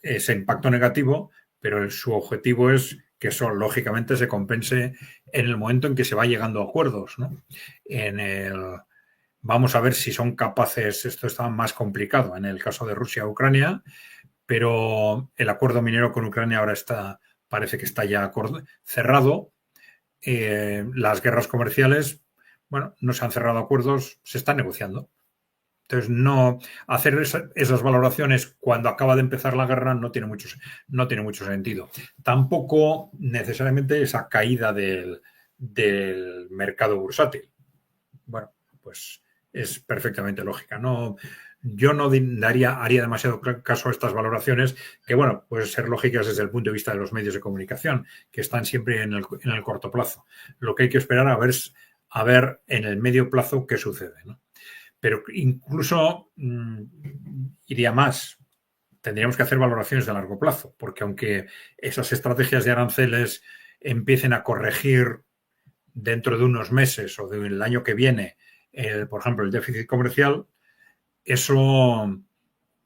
ese impacto negativo, pero su objetivo es que eso lógicamente se compense en el momento en que se va llegando a acuerdos, ¿no? Vamos a ver si son capaces, esto está más complicado en el caso de Rusia-Ucrania, pero el acuerdo minero con Ucrania ahora parece que está ya cerrado. Las guerras comerciales, bueno, no se han cerrado acuerdos, se están negociando. Entonces, no hacer esas valoraciones cuando acaba de empezar la guerra no tiene mucho sentido. Tampoco necesariamente esa caída del mercado bursátil. Bueno, pues es perfectamente lógica. No, yo no haría demasiado caso a estas valoraciones, que bueno, pueden ser lógicas desde el punto de vista de los medios de comunicación, que están siempre en el corto plazo. Lo que hay que esperar a ver en el medio plazo qué sucede, ¿no? Pero incluso iría más. Tendríamos que hacer valoraciones de largo plazo, porque aunque esas estrategias de aranceles empiecen a corregir dentro de unos meses o del año que viene, por ejemplo, el déficit comercial, eso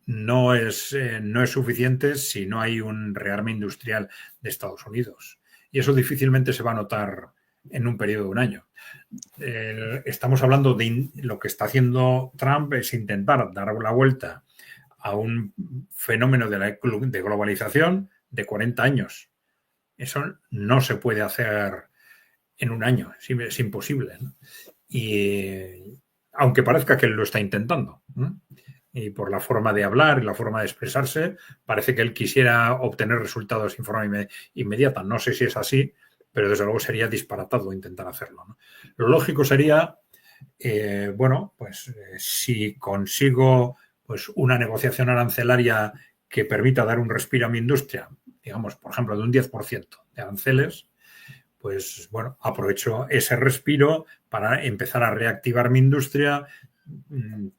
no es suficiente si no hay un rearme industrial de Estados Unidos. Y eso difícilmente se va a notar en un periodo de un año. Estamos hablando de lo que está haciendo Trump es intentar dar la vuelta a un fenómeno de globalización de 40 años. Eso no se puede hacer en un año. Es imposible, ¿no? Y aunque parezca que él lo está intentando, ¿no? Y por la forma de hablar y la forma de expresarse, parece que él quisiera obtener resultados en forma inmediata. No sé si es así, pero desde luego sería disparatado intentar hacerlo, ¿no? Lo lógico sería, bueno, pues si consigo pues una negociación arancelaria que permita dar un respiro a mi industria, digamos, por ejemplo, de un 10% de aranceles, pues bueno, aprovecho ese respiro para empezar a reactivar mi industria,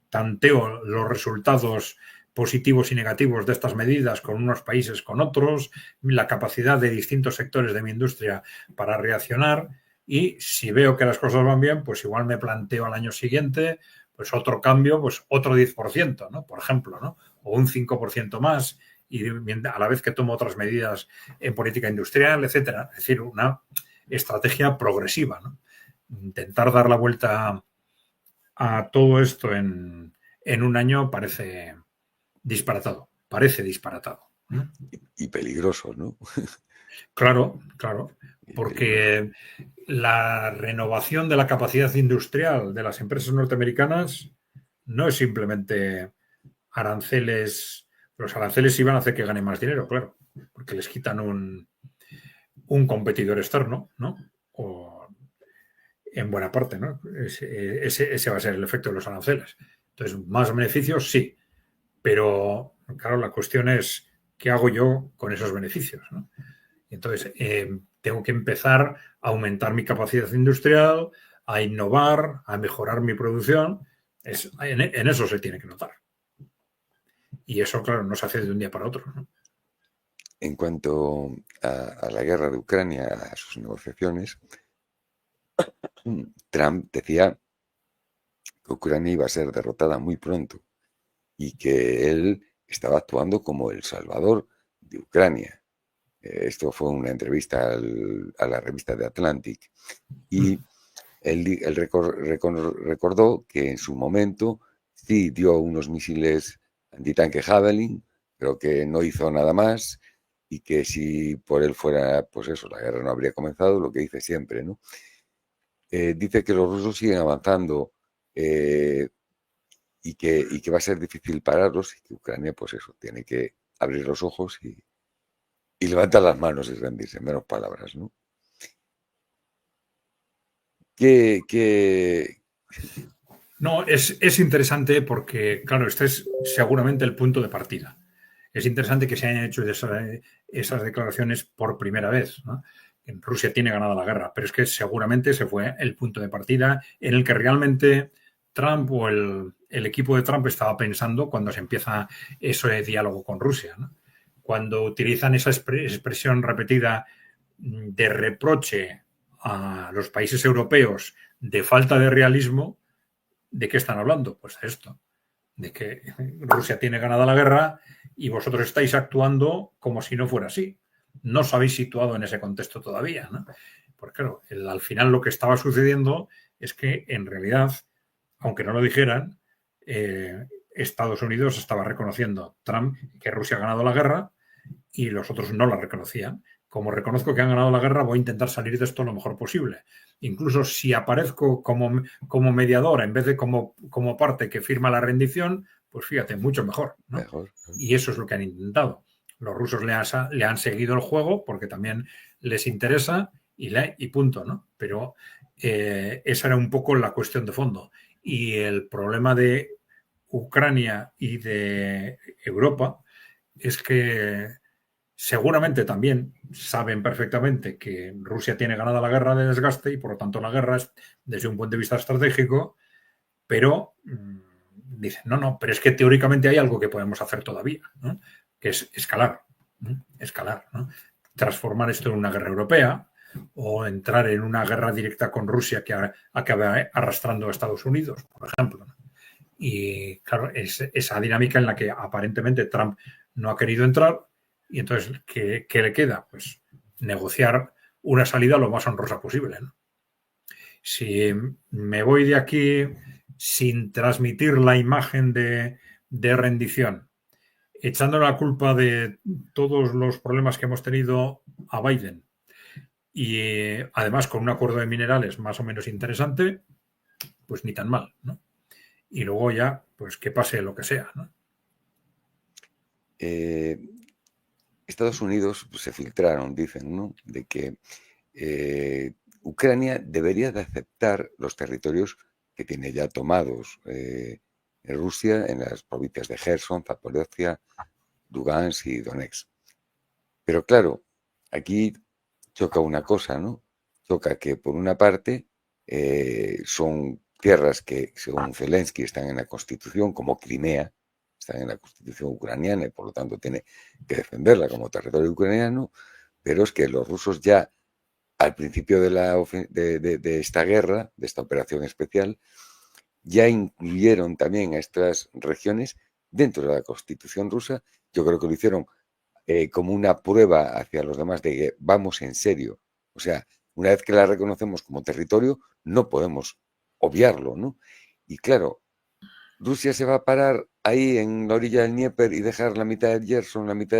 tanteo los resultados positivos y negativos de estas medidas con unos países, con otros, la capacidad de distintos sectores de mi industria para reaccionar, y si veo que las cosas van bien, pues igual me planteo al año siguiente pues otro cambio, pues otro 10%, ¿no? Por ejemplo, ¿no? O un 5% más, y a la vez que tomo otras medidas en política industrial, etcétera. Es decir, una estrategia progresiva, ¿no? Intentar dar la vuelta a todo esto en un año parece disparatado, ¿no?
Y peligroso, ¿no?
Claro, claro,
Y peligroso.
porque la renovación de la capacidad industrial de las empresas norteamericanas no es simplemente aranceles. Los aranceles iban a hacer que ganen más dinero, claro, porque les quitan un competidor externo, ¿no? O en buena parte, ¿no? Ese va a ser el efecto de los aranceles. Entonces, más beneficios, sí, pero claro, la cuestión es qué hago yo con esos beneficios, ¿no? Entonces, tengo que empezar a aumentar mi capacidad industrial, a innovar, a mejorar mi producción. En eso se tiene que notar. Y eso, claro, no se hace de un día para otro, ¿no?
En cuanto a la guerra de Ucrania, a sus negociaciones, Trump decía que Ucrania iba a ser derrotada muy pronto y que él estaba actuando como el salvador de Ucrania. Esto fue una entrevista a la revista The Atlantic, y él recordó que en su momento sí dio unos misiles antitanque Javelin, pero que no hizo nada más, y que si por él fuera, pues eso, la guerra no habría comenzado, lo que dice siempre, ¿no? Dice que los rusos siguen avanzando, y que va a ser difícil pararlos, y que Ucrania, pues eso, tiene que abrir los ojos y levantar las manos y rendirse, en menos palabras, ¿no? Que
No, es interesante porque, claro, este es seguramente el punto de partida. Es interesante que se hayan hecho esas declaraciones por primera vez, ¿no? Rusia tiene ganada la guerra, pero es que seguramente ese fue el punto de partida en el que realmente Trump o el equipo de Trump estaba pensando cuando se empieza ese diálogo con Rusia, ¿no? Cuando utilizan esa expresión repetida de reproche a los países europeos de falta de realismo. ¿De qué están hablando? Pues de esto, de que Rusia tiene ganada la guerra y vosotros estáis actuando como si no fuera así. No os habéis situado en ese contexto todavía, ¿no? Porque claro, al final lo que estaba sucediendo es que en realidad, aunque no lo dijeran, Estados Unidos estaba reconociendo Trump que Rusia ha ganado la guerra y los otros no la reconocían. Como reconozco que han ganado la guerra, voy a intentar salir de esto lo mejor posible. Incluso si aparezco como mediador en vez de como parte que firma la rendición, pues fíjate, mucho mejor, ¿no?
mejor.
Y eso es lo que han intentado. Los rusos le han seguido el juego porque también les interesa y punto, ¿no? Pero esa era un poco la cuestión de fondo. Y el problema de Ucrania y de Europa es que seguramente también saben perfectamente que Rusia tiene ganada la guerra de desgaste y por lo tanto la guerra es desde un punto de vista estratégico, pero dicen, no, pero es que teóricamente hay algo que podemos hacer todavía, ¿no? Que es escalar, ¿no? Escalar, ¿no? Transformar esto en una guerra europea o entrar en una guerra directa con Rusia que acabe arrastrando a Estados Unidos, por ejemplo, ¿no? Y claro, es esa dinámica en la que aparentemente Trump no ha querido entrar. Y entonces, ¿qué le queda? Pues negociar una salida lo más honrosa posible, ¿no? Si me voy de aquí sin transmitir la imagen de rendición, echando la culpa de todos los problemas que hemos tenido a Biden, y además con un acuerdo de minerales más o menos interesante, pues ni tan mal, ¿no? Y luego ya, pues que pase lo que sea, ¿no?
Estados Unidos pues, se filtraron, dicen, ¿no? De que Ucrania debería de aceptar los territorios que tiene ya tomados Rusia en las provincias de Gerson, Zaporozhia, Lugansk y Donetsk. Pero claro, aquí choca una cosa, ¿no? Choca que por una parte son tierras que, según Zelensky, están en la Constitución, como Crimea, están en la Constitución ucraniana y por lo tanto tiene que defenderla como territorio ucraniano, pero es que los rusos ya al principio de esta guerra, de esta operación especial, ya incluyeron también a estas regiones dentro de la Constitución rusa. Yo creo que lo hicieron como una prueba hacia los demás de que vamos en serio. O sea, una vez que la reconocemos como territorio, no podemos obviarlo, ¿no? Y claro, Rusia se va a parar ahí en la orilla del Dnieper y dejar la mitad de Gerson, la mitad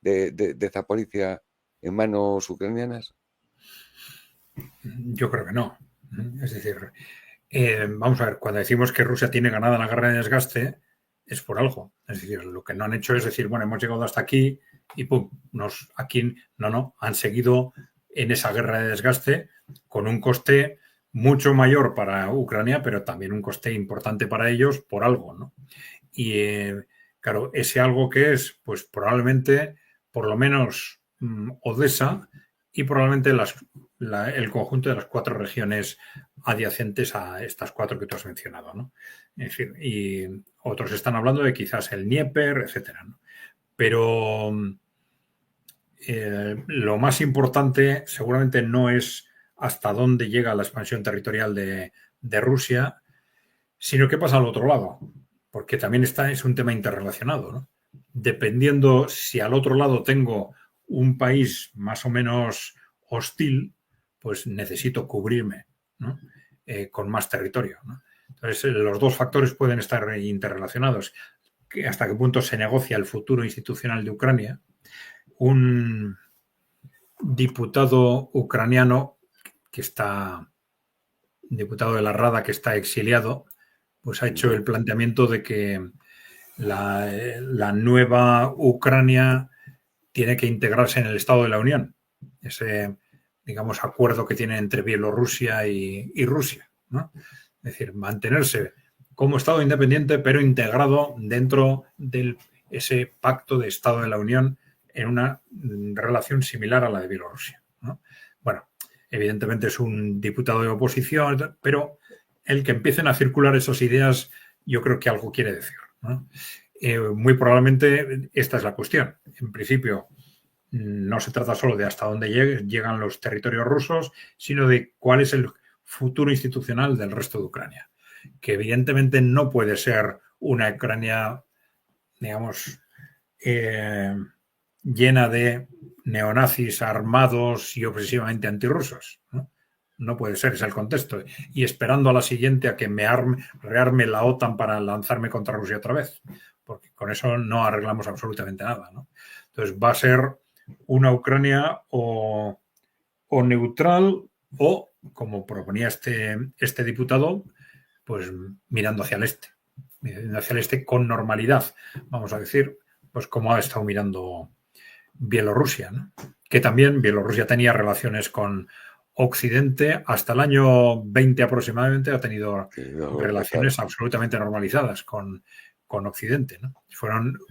de Zaporizhia en manos ucranianas.
Yo creo que no. Es decir, vamos a ver, cuando decimos que Rusia tiene ganada la guerra de desgaste, es por algo. Es decir, lo que no han hecho es decir, bueno, hemos llegado hasta aquí y pum, aquí no, han seguido en esa guerra de desgaste con un coste mucho mayor para Ucrania, pero también un coste importante para ellos por algo, ¿no? Y claro, ese algo que es, pues probablemente, por lo menos Odessa y probablemente el conjunto de las 4 regiones adyacentes a estas 4 que tú has mencionado, ¿no? Es decir, y otros están hablando de quizás el Dnieper, etcétera, ¿no? Pero lo más importante seguramente no es hasta dónde llega la expansión territorial de Rusia, sino qué pasa al otro lado, porque también es un tema interrelacionado, ¿no? Dependiendo si al otro lado tengo un país más o menos hostil, pues necesito cubrirme, ¿no? Con más territorio, ¿no? Entonces, los dos factores pueden estar interrelacionados. ¿Hasta qué punto se negocia el futuro institucional de Ucrania? Un diputado ucraniano que está, diputado de la Rada que está exiliado, pues ha hecho el planteamiento de que la nueva Ucrania tiene que integrarse en el Estado de la Unión. Ese, digamos, acuerdo que tiene entre Bielorrusia y Rusia, ¿no? Es decir, mantenerse como Estado independiente, pero integrado dentro de ese pacto de Estado de la Unión en una relación similar a la de Bielorrusia, ¿no? Bueno, evidentemente es un diputado de oposición, pero el que empiecen a circular esas ideas, yo creo que algo quiere decir, ¿no? Muy probablemente esta es la cuestión. En principio, no se trata solo de hasta dónde llegan los territorios rusos, sino de cuál es el futuro institucional del resto de Ucrania. Que evidentemente no puede ser una Ucrania, digamos, llena de neonazis armados y obsesivamente antirrusos, ¿no? No puede ser, es el contexto. Y esperando a la siguiente a que rearme la OTAN para lanzarme contra Rusia otra vez. Porque con eso no arreglamos absolutamente nada, ¿no? Entonces va a ser una Ucrania o neutral o, como proponía este diputado, pues mirando hacia el este. Mirando hacia el este con normalidad, vamos a decir, pues como ha estado mirando Bielorrusia, ¿no? Que también Bielorrusia tenía relaciones con Occidente hasta el año 20 aproximadamente, ha tenido relaciones
Claro.
absolutamente normalizadas con Occidente, ¿no?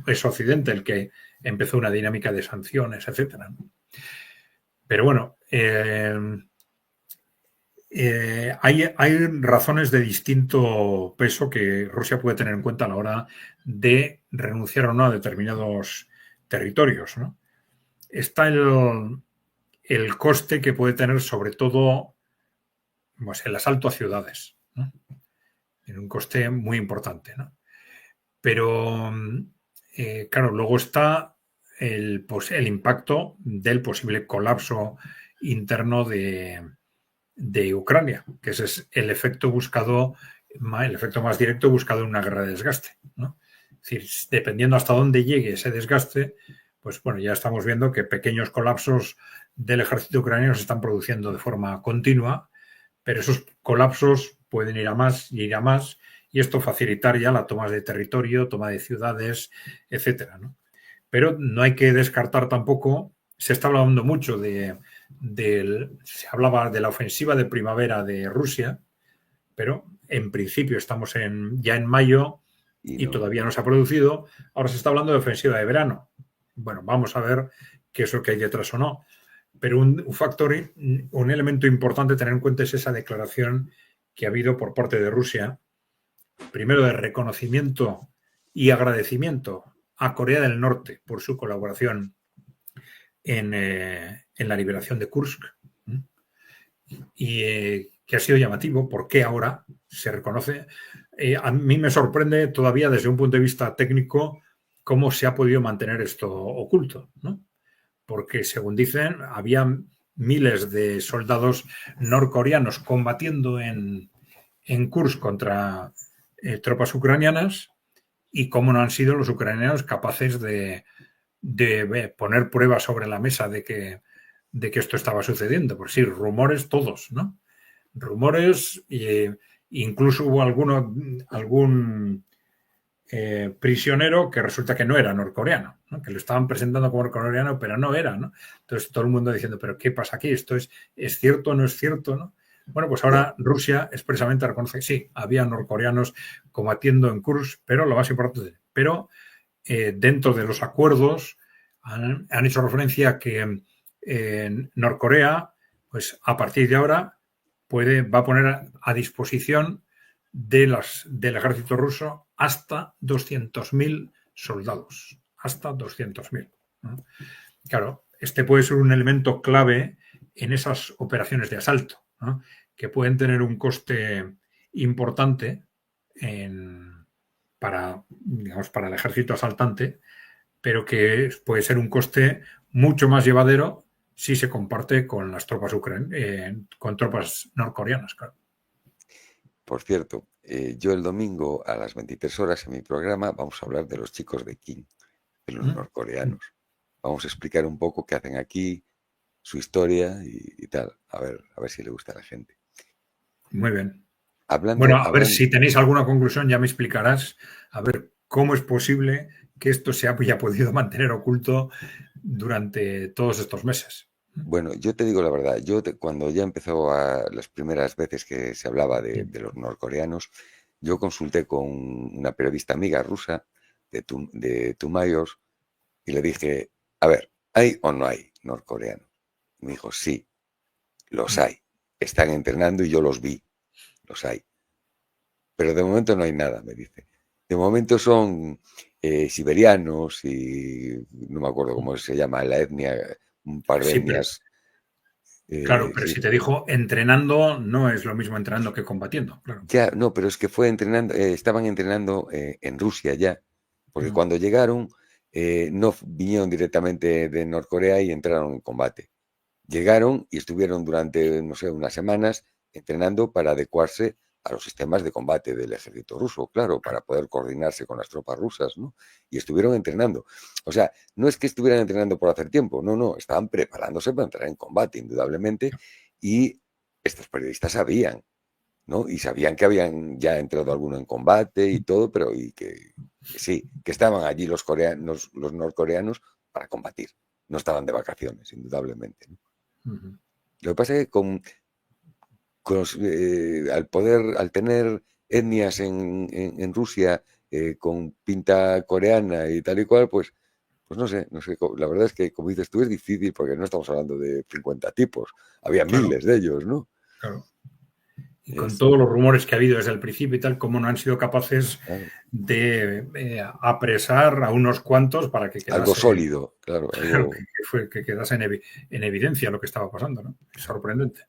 Es Occidente el que empezó una dinámica de sanciones, etcétera, ¿no? Pero bueno, hay razones de distinto peso que Rusia puede tener en cuenta a la hora de renunciar o no a determinados territorios, ¿no? Está el coste que puede tener sobre todo pues, el asalto a ciudades, ¿no? Tiene un coste muy importante, ¿no? Pero, claro, luego está el impacto del posible colapso interno de Ucrania, que ese es el efecto buscado, el efecto más directo buscado en una guerra de desgaste, ¿no? Es decir, dependiendo hasta dónde llegue ese desgaste, pues bueno, ya estamos viendo que pequeños colapsos del ejército ucraniano se están produciendo de forma continua, pero esos colapsos pueden ir a más y ir a más, y esto facilitar ya la toma de territorio, toma de ciudades, etcétera, ¿no? Pero no hay que descartar tampoco, se está hablando mucho se hablaba de la ofensiva de primavera de Rusia, pero en principio estamos ya en mayo y todavía no se ha producido. Ahora se está hablando de ofensiva de verano. Bueno, vamos a ver qué es lo que hay detrás o no. Pero un factor, un elemento importante a tener en cuenta es esa declaración que ha habido por parte de Rusia, primero de reconocimiento y agradecimiento a Corea del Norte por su colaboración en la liberación de Kursk, y que ha sido llamativo porque ahora se reconoce. A mí me sorprende todavía desde un punto de vista técnico cómo se ha podido mantener esto oculto, ¿no? Porque, según dicen, había miles de soldados norcoreanos combatiendo en Kursk contra tropas ucranianas, y cómo no han sido los ucranianos capaces de poner pruebas sobre la mesa de que esto estaba sucediendo. Por sí, rumores todos, ¿no? Rumores, incluso hubo algún prisionero que resulta que no era norcoreano, ¿no? Que lo estaban presentando como norcoreano, pero no era, ¿no? Entonces todo el mundo diciendo, ¿pero qué pasa aquí? ¿Esto es cierto o no es cierto, no? Bueno, pues ahora Rusia expresamente reconoce que sí, había norcoreanos combatiendo en Kursk, pero lo más importante, dentro de los acuerdos han hecho referencia a que Norcorea, pues a partir de ahora va a poner a disposición del ejército ruso hasta 200.000 soldados, hasta 200.000, ¿no? Claro, este puede ser un elemento clave en esas operaciones de asalto, ¿no? Que pueden tener un coste importante para el ejército asaltante, pero que puede ser un coste mucho más llevadero si se comparte con las tropas con tropas norcoreanas, claro.
Por cierto, yo el domingo a las 23 horas en mi programa vamos a hablar de los chicos de Kim, de los norcoreanos. Vamos a explicar un poco qué hacen aquí, su historia y tal. A ver si le gusta a la gente.
Muy bien.
Hablando,
ver si tenéis alguna conclusión, ya me explicarás. A ver cómo es posible que esto se haya podido mantener oculto durante todos estos meses.
Bueno, yo te digo la verdad, cuando ya empezó las primeras veces que se hablaba de los norcoreanos, yo consulté con una periodista amiga rusa de Tumayos y le dije, a ver, ¿hay o no hay norcoreanos? Y me dijo, sí, los hay, están entrenando y yo los vi, los hay. Pero de momento no hay nada, me dice. De momento son siberianos y no me acuerdo cómo se llama la etnia, un par de etnias.
Claro, pero
sí.
si te dijo entrenando, no es lo mismo entrenando que combatiendo. Claro.
Ya, no, pero es que fue entrenando, estaban entrenando en Rusia ya, porque cuando llegaron no vinieron directamente de Norcorea y entraron en combate. Llegaron y estuvieron durante, no sé, unas semanas entrenando para adecuarse a los sistemas de combate del ejército ruso, claro, para poder coordinarse con las tropas rusas, ¿no? Y estuvieron entrenando. O sea, no es que estuvieran entrenando por hacer tiempo, no, estaban preparándose para entrar en combate, indudablemente, y estos periodistas sabían, ¿no? Y sabían que habían ya entrado alguno en combate y todo, pero que sí, que estaban allí los norcoreanos para combatir, no estaban de vacaciones, indudablemente, ¿no? Lo que pasa es que al tener etnias en Rusia con pinta coreana y tal y cual, pues no sé, la verdad es que, como dices tú, es difícil porque no estamos hablando de 50 tipos, había miles de ellos, ¿no?
Claro. Y con todos los rumores que ha habido desde el principio y tal, cómo no han sido capaces de apresar a unos cuantos para que quedase...
Algo sólido, claro.
Que quedase en evidencia lo que estaba pasando, ¿no? Es sorprendente.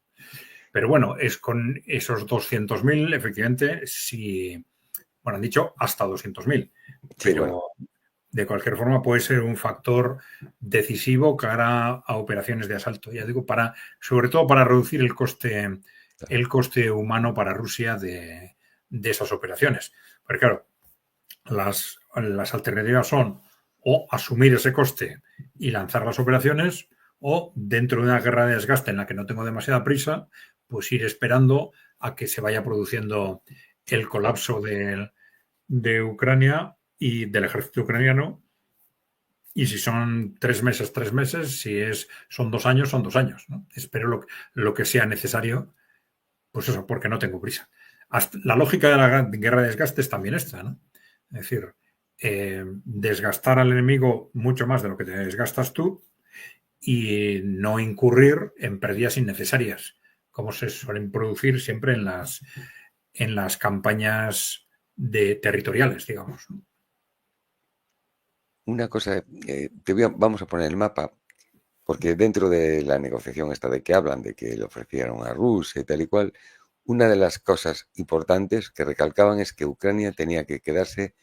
Pero bueno, es con esos 200.000, efectivamente, sí... Bueno, han dicho hasta 200.000. Pero
sí, bueno,
de cualquier forma puede ser un factor decisivo cara a operaciones de asalto. Ya digo, sobre todo para reducir el coste humano para Rusia de esas operaciones. Porque claro, las alternativas son o asumir ese coste y lanzar las operaciones, o dentro de una guerra de desgaste en la que no tengo demasiada prisa, pues ir esperando a que se vaya produciendo el colapso de Ucrania y del ejército ucraniano. Y si son 3 meses, 3 meses, si son 2 años, son 2 años, ¿no? Espero lo que sea necesario, pues eso, porque no tengo prisa. La lógica de la guerra de desgaste es también esta, ¿no? Es decir, desgastar al enemigo mucho más de lo que te desgastas tú y no incurrir en pérdidas innecesarias, como se suelen producir siempre en las campañas territoriales, digamos, ¿no?
Una cosa, vamos a poner el mapa, porque dentro de la negociación esta de que hablan, de que le ofrecieron a Rusia y tal y cual, una de las cosas importantes que recalcaban es que Ucrania tenía que quedarse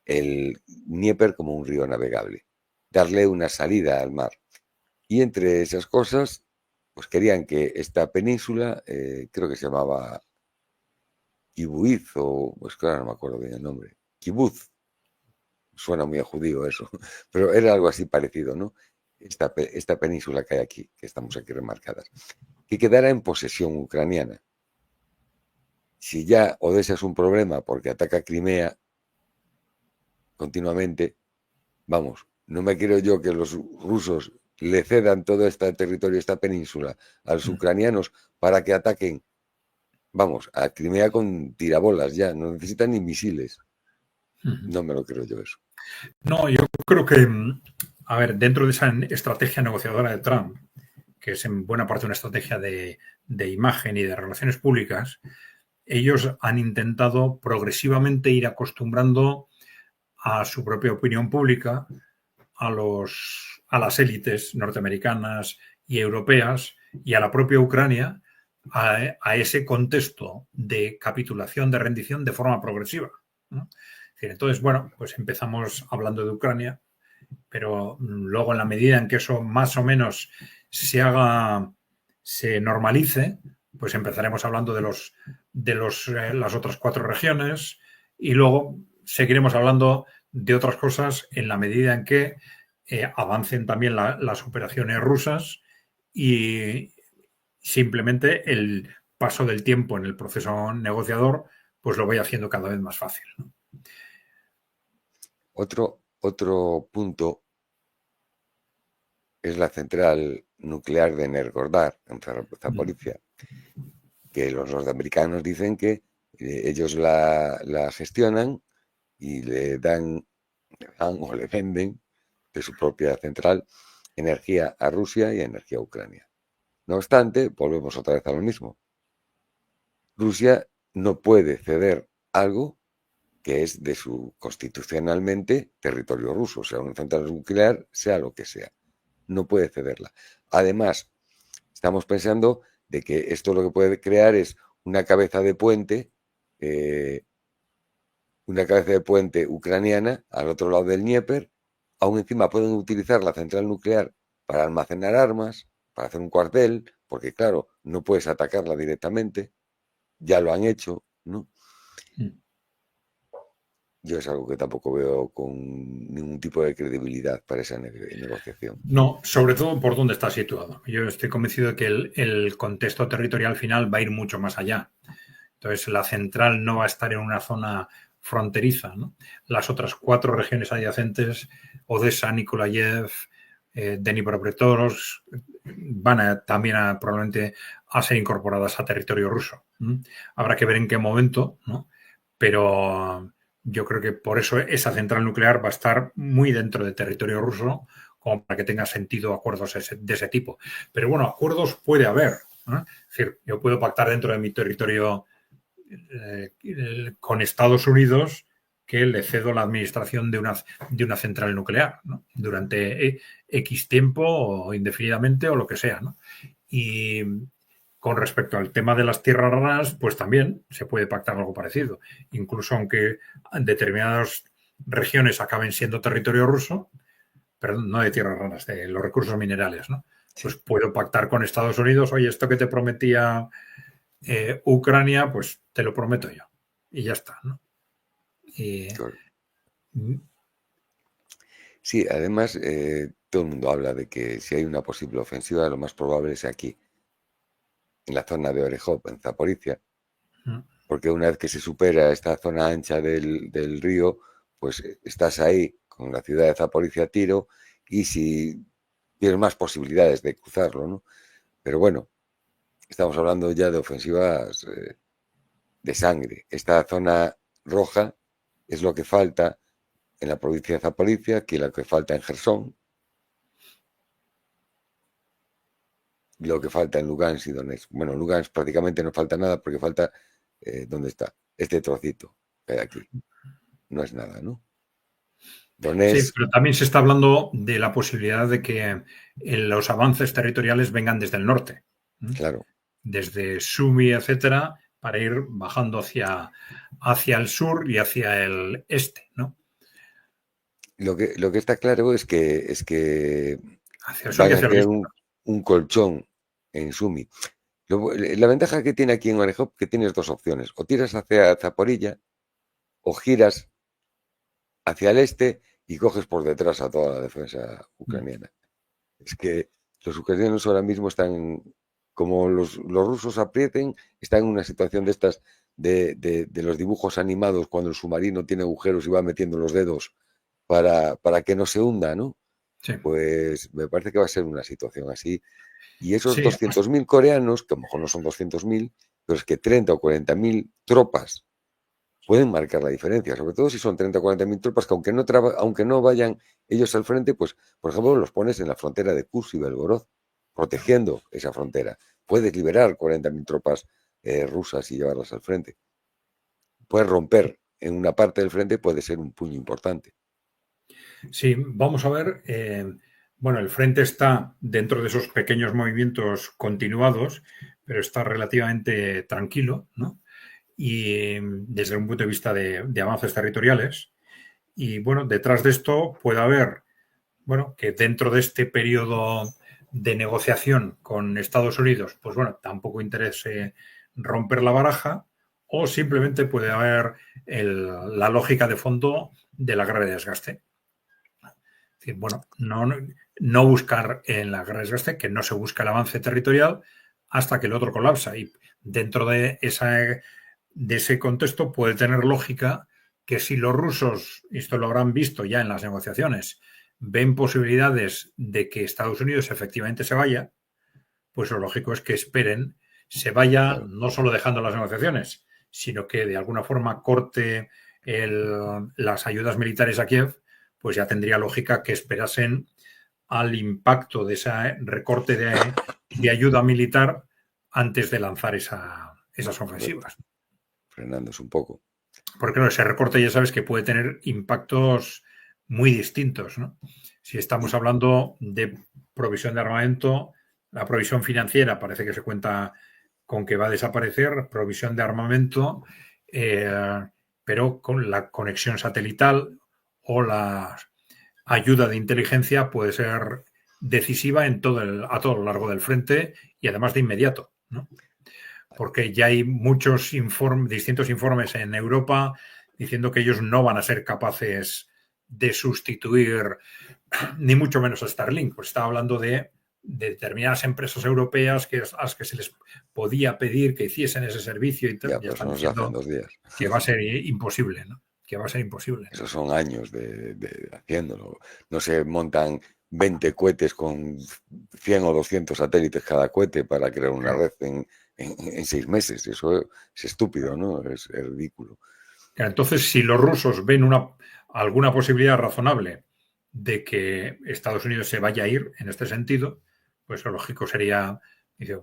el Dnieper como un río navegable, darle una salida al mar. Y entre esas cosas, pues querían que esta península, creo que se llamaba Kibuiz, o pues claro, no me acuerdo bien el nombre, Kibuz, suena muy a judío eso, pero era algo así parecido, ¿no? Esta península que hay aquí, que estamos aquí remarcadas, que quedara en posesión ucraniana. Si ya Odessa es un problema porque ataca Crimea continuamente, vamos, no me quiero yo que los rusos le cedan todo este territorio, esta península, a los ucranianos para que ataquen, vamos, a Crimea con tirabolas ya, no necesitan ni misiles. No me lo creo yo eso.
No, yo creo que, a ver, dentro de esa estrategia negociadora de Trump, que es en buena parte una estrategia de imagen y de relaciones públicas, ellos han intentado progresivamente ir acostumbrando a su propia opinión pública, a las élites norteamericanas y europeas y a la propia Ucrania a ese contexto de capitulación, de rendición de forma progresiva, ¿no? Entonces, bueno, pues empezamos hablando de Ucrania, pero luego en la medida en que eso más o menos se normalice, pues empezaremos hablando las otras 4 regiones y luego seguiremos hablando de otras cosas en la medida en que avancen también las operaciones rusas y simplemente el paso del tiempo en el proceso negociador pues lo voy haciendo cada vez más fácil, ¿no?
Otro punto es la central nuclear de Energordar, en Zaporizhia, que los norteamericanos dicen que ellos la gestionan y le dan o le venden de su propia central energía a Rusia y energía a Ucrania. No obstante, volvemos otra vez a lo mismo. Rusia no puede ceder algo que es de su constitucionalmente territorio ruso, sea una central nuclear, sea lo que sea. No puede cederla. Además, estamos pensando de que esto lo que puede crear es una cabeza de puente, ucraniana al otro lado del Dnieper. Aún encima pueden utilizar la central nuclear para almacenar armas, para hacer un cuartel, porque claro, no puedes atacarla directamente, ya lo han hecho, ¿no? Yo es algo que tampoco veo con ningún tipo de credibilidad para esa negociación.
No, sobre todo por dónde está situado. Yo estoy convencido de que el contexto territorial final va a ir mucho más allá. Entonces, la central no va a estar en una zona fronteriza, ¿no? Las otras 4 regiones adyacentes, Odessa, Nikolayev, Dnipropetrovsk, van también probablemente a ser incorporadas a territorio ruso, ¿no? Habrá que ver en qué momento, ¿no? Pero yo creo que por eso esa central nuclear va a estar muy dentro del territorio ruso, como para que tenga sentido acuerdos de ese tipo. Pero bueno, acuerdos puede haber, ¿no? Es decir, yo puedo pactar dentro de mi territorio con Estados Unidos que le cedo la administración de una central nuclear, ¿no? Durante X tiempo o indefinidamente o lo que sea, ¿no? Y con respecto al tema de las tierras raras, pues también se puede pactar algo parecido. Incluso aunque determinadas regiones acaben siendo territorio ruso, perdón, no de tierras raras, de los recursos minerales, ¿no? Pues
Sí,
puedo pactar con Estados Unidos, oye, esto que te prometía Ucrania, pues te lo prometo yo. Y ya está, ¿no? Y,
claro. Sí, además, todo el mundo habla de que si hay una posible ofensiva, lo más probable es aquí, en la zona de Orejov, en Zaporizhia, porque una vez que se supera esta zona ancha del río, pues estás ahí con la ciudad de Zaporizhia a tiro, y si tienes más posibilidades de cruzarlo, ¿no? Pero bueno, estamos hablando ya de ofensivas de sangre. Esta zona roja es lo que falta en la provincia de Zaporizhia, que lo que falta en Jersón, lo que falta en Lugansk y Donetsk. Bueno, en Lugansk prácticamente no falta nada porque falta, ¿dónde está? Este trocito que hay aquí. No es nada, ¿no?
Sí,
Donetsk,
pero también se está hablando de la posibilidad de que los avances territoriales vengan desde el norte,
claro.
desde Sumy, etcétera, para ir bajando hacia el sur y hacia el este, ¿no?
Lo que está claro es que
Hacia el sur y
van a
hacia el
tener
este.
un colchón en Sumy. La ventaja que tiene aquí en Orejov que tienes dos opciones. O tiras hacia Zaporilla o giras hacia el este y coges por detrás a toda la defensa ucraniana. Es que los ucranianos ahora mismo están, como los rusos aprieten, están en una situación de estas, de los dibujos animados cuando el submarino tiene agujeros y va metiendo los dedos para que no se hunda, ¿no?
Sí,
Pues me parece que va a ser una situación así. Y esos
sí,
200.000 coreanos, que a lo mejor no son 200.000, pero es que 30 o 40.000 tropas pueden marcar la diferencia, sobre todo si son 30 o 40.000 tropas que aunque no vayan ellos al frente, pues, por ejemplo, los pones en la frontera de Kursk y Belgorod, protegiendo esa frontera. Puedes liberar 40.000 tropas rusas y llevarlas al frente. Puedes romper en una parte del frente, puede ser un puño importante.
sí, vamos a ver. Bueno, el frente está dentro de esos pequeños movimientos continuados, pero está relativamente tranquilo, ¿no? Y desde un punto de vista de avances territoriales. Y bueno, detrás de esto puede haber, bueno, que dentro de este periodo de negociación con Estados Unidos, pues bueno, tampoco interese romper la baraja, o simplemente puede haber la lógica de fondo de la guerra de desgaste. Es decir, bueno, no buscar en la guerra de desgaste, que no se busca el avance territorial hasta que el otro colapsa. Y dentro de ese contexto puede tener lógica que si los rusos, esto lo habrán visto ya en las negociaciones, ven posibilidades de que Estados Unidos efectivamente se vaya, pues lo lógico es que esperen, se vaya
Claro,
no solo dejando las negociaciones, sino que de alguna forma corte las ayudas militares a Kiev, pues ya tendría lógica que esperasen al impacto de ese recorte de ayuda militar antes de lanzar esas
correcto.
ofensivas.
Frenándose un poco.
Porque claro, ese recorte ya sabes que puede tener impactos muy distintos, ¿no? Si estamos
Y,
hablando de provisión de armamento, la provisión financiera parece que se cuenta con que va a desaparecer, provisión de armamento, pero con la conexión satelital o la ayuda de inteligencia puede ser decisiva a todo lo largo del frente y además de inmediato, ¿no? Porque ya hay muchos distintos informes en Europa diciendo que ellos no van a ser capaces de sustituir ni mucho menos a Starlink. Pues estaba hablando de determinadas empresas europeas a las que se les podía pedir que hiciesen ese servicio y
ya,
ya
pues
están
no se hacen
diciendo
2 días.
que va a ser imposible, ¿no? Que va a ser imposible.
Esos son años de haciéndolo. No se montan 20 cohetes con 100 o 200 satélites cada cohete para crear una red en 6 meses. Eso es estúpido, ¿no? Es ridículo.
Entonces, si los rusos ven alguna posibilidad razonable de que Estados Unidos se vaya a ir en este sentido, pues lo lógico sería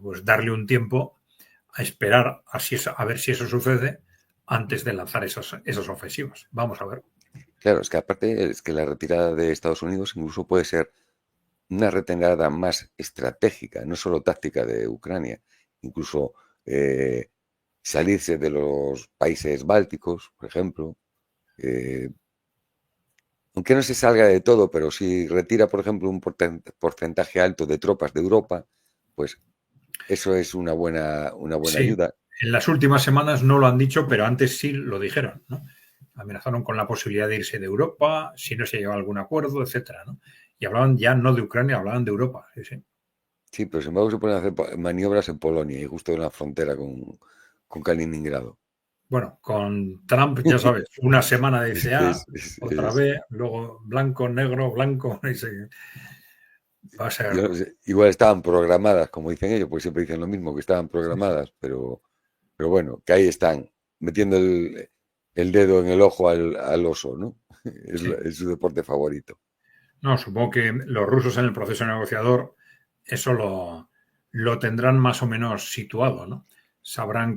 pues darle un tiempo a esperar a ver si eso sucede antes de lanzar esas ofensivas. Vamos a ver.
Claro, es que aparte es que la retirada de Estados Unidos incluso puede ser una retirada más estratégica, no solo táctica de Ucrania, incluso salirse de los países bálticos, por ejemplo, eh, aunque no se salga de todo, pero si retira, por ejemplo, un porcentaje alto de tropas de Europa, pues eso es una buena
Sí,
ayuda.
en las últimas semanas no lo han dicho, pero antes sí lo dijeron, ¿no? Amenazaron con la posibilidad de irse de Europa si no se llegaba a algún acuerdo, etcétera, ¿no? Y hablaban ya no de Ucrania, hablaban de Europa. Sí, sí.
Sí, pero sin embargo se ponen a hacer maniobras en Polonia y justo en la frontera con Kaliningrado.
Bueno, con Trump, ya sabes, una semana dice A, otra B, luego blanco, negro, blanco, y va a ser...
Yo no sé, igual estaban programadas, como dicen ellos, pues siempre dicen lo mismo, que estaban programadas, pero bueno, que ahí están, metiendo el dedo en el ojo al oso, ¿no?
Sí.
Es su deporte favorito.
No, supongo que los rusos en el proceso negociador eso lo tendrán más o menos situado, ¿no? Sabrán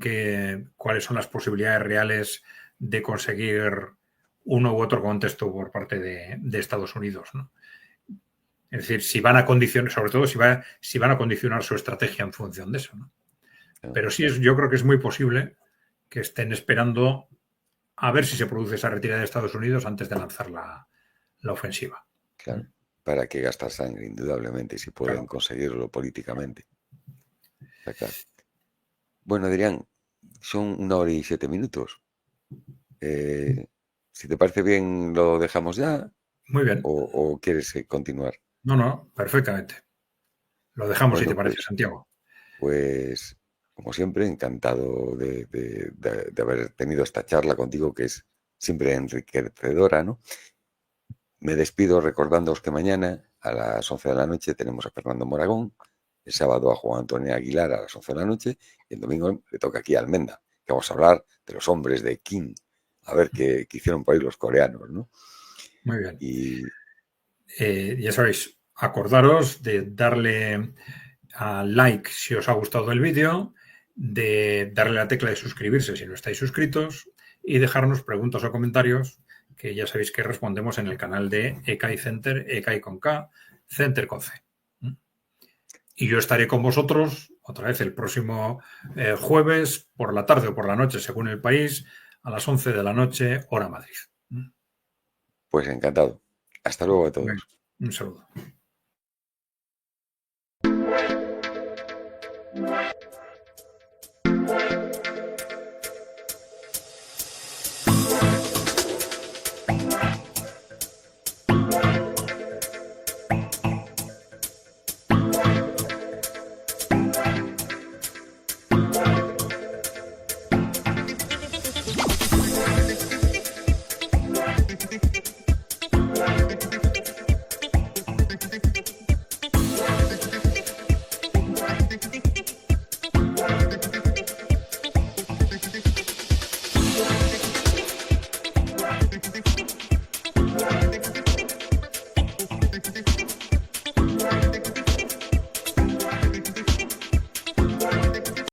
cuáles son las posibilidades reales de conseguir uno u otro contexto por parte de Estados Unidos, ¿no? Es decir, si van a condicionar, sobre todo si van a condicionar su estrategia en función de eso, ¿no?
¿No?
Pero sí, yo creo que es muy posible que estén esperando a ver si se produce esa retirada de Estados Unidos antes de lanzar la ofensiva.
Claro, para que gastar sangre, indudablemente, si pueden
Claro.
conseguirlo políticamente. Está claro. Bueno, Adrián, son 1 hora y 7 minutos. Si te parece bien, lo dejamos ya
Muy bien.
o quieres continuar.
No, no, perfectamente. Lo dejamos si te
Bueno,
parece, Santiago.
pues como siempre, encantado de haber tenido esta charla contigo, que es siempre enriquecedora, ¿no? Me despido recordándoos que mañana a las 11 de la noche tenemos a Fernando Moragón, el sábado a Juan Antonio Aguilar a las 11 de la noche y el domingo le toca aquí a Almenda, que vamos a hablar de los hombres de Kim, a ver qué hicieron por ahí los coreanos, ¿no?
Muy bien.
Y
Ya sabéis, acordaros de darle a like si os ha gustado el vídeo, de darle la tecla de suscribirse si no estáis suscritos y dejarnos preguntas o comentarios que ya sabéis que respondemos en el canal de EKAI Center, EKAI con K, Center con C. Y yo estaré con vosotros otra vez el próximo jueves por la tarde o por la noche, según el país, a las 11 de la noche, hora Madrid.
pues encantado. Hasta luego a
Bueno,
todos.
un saludo.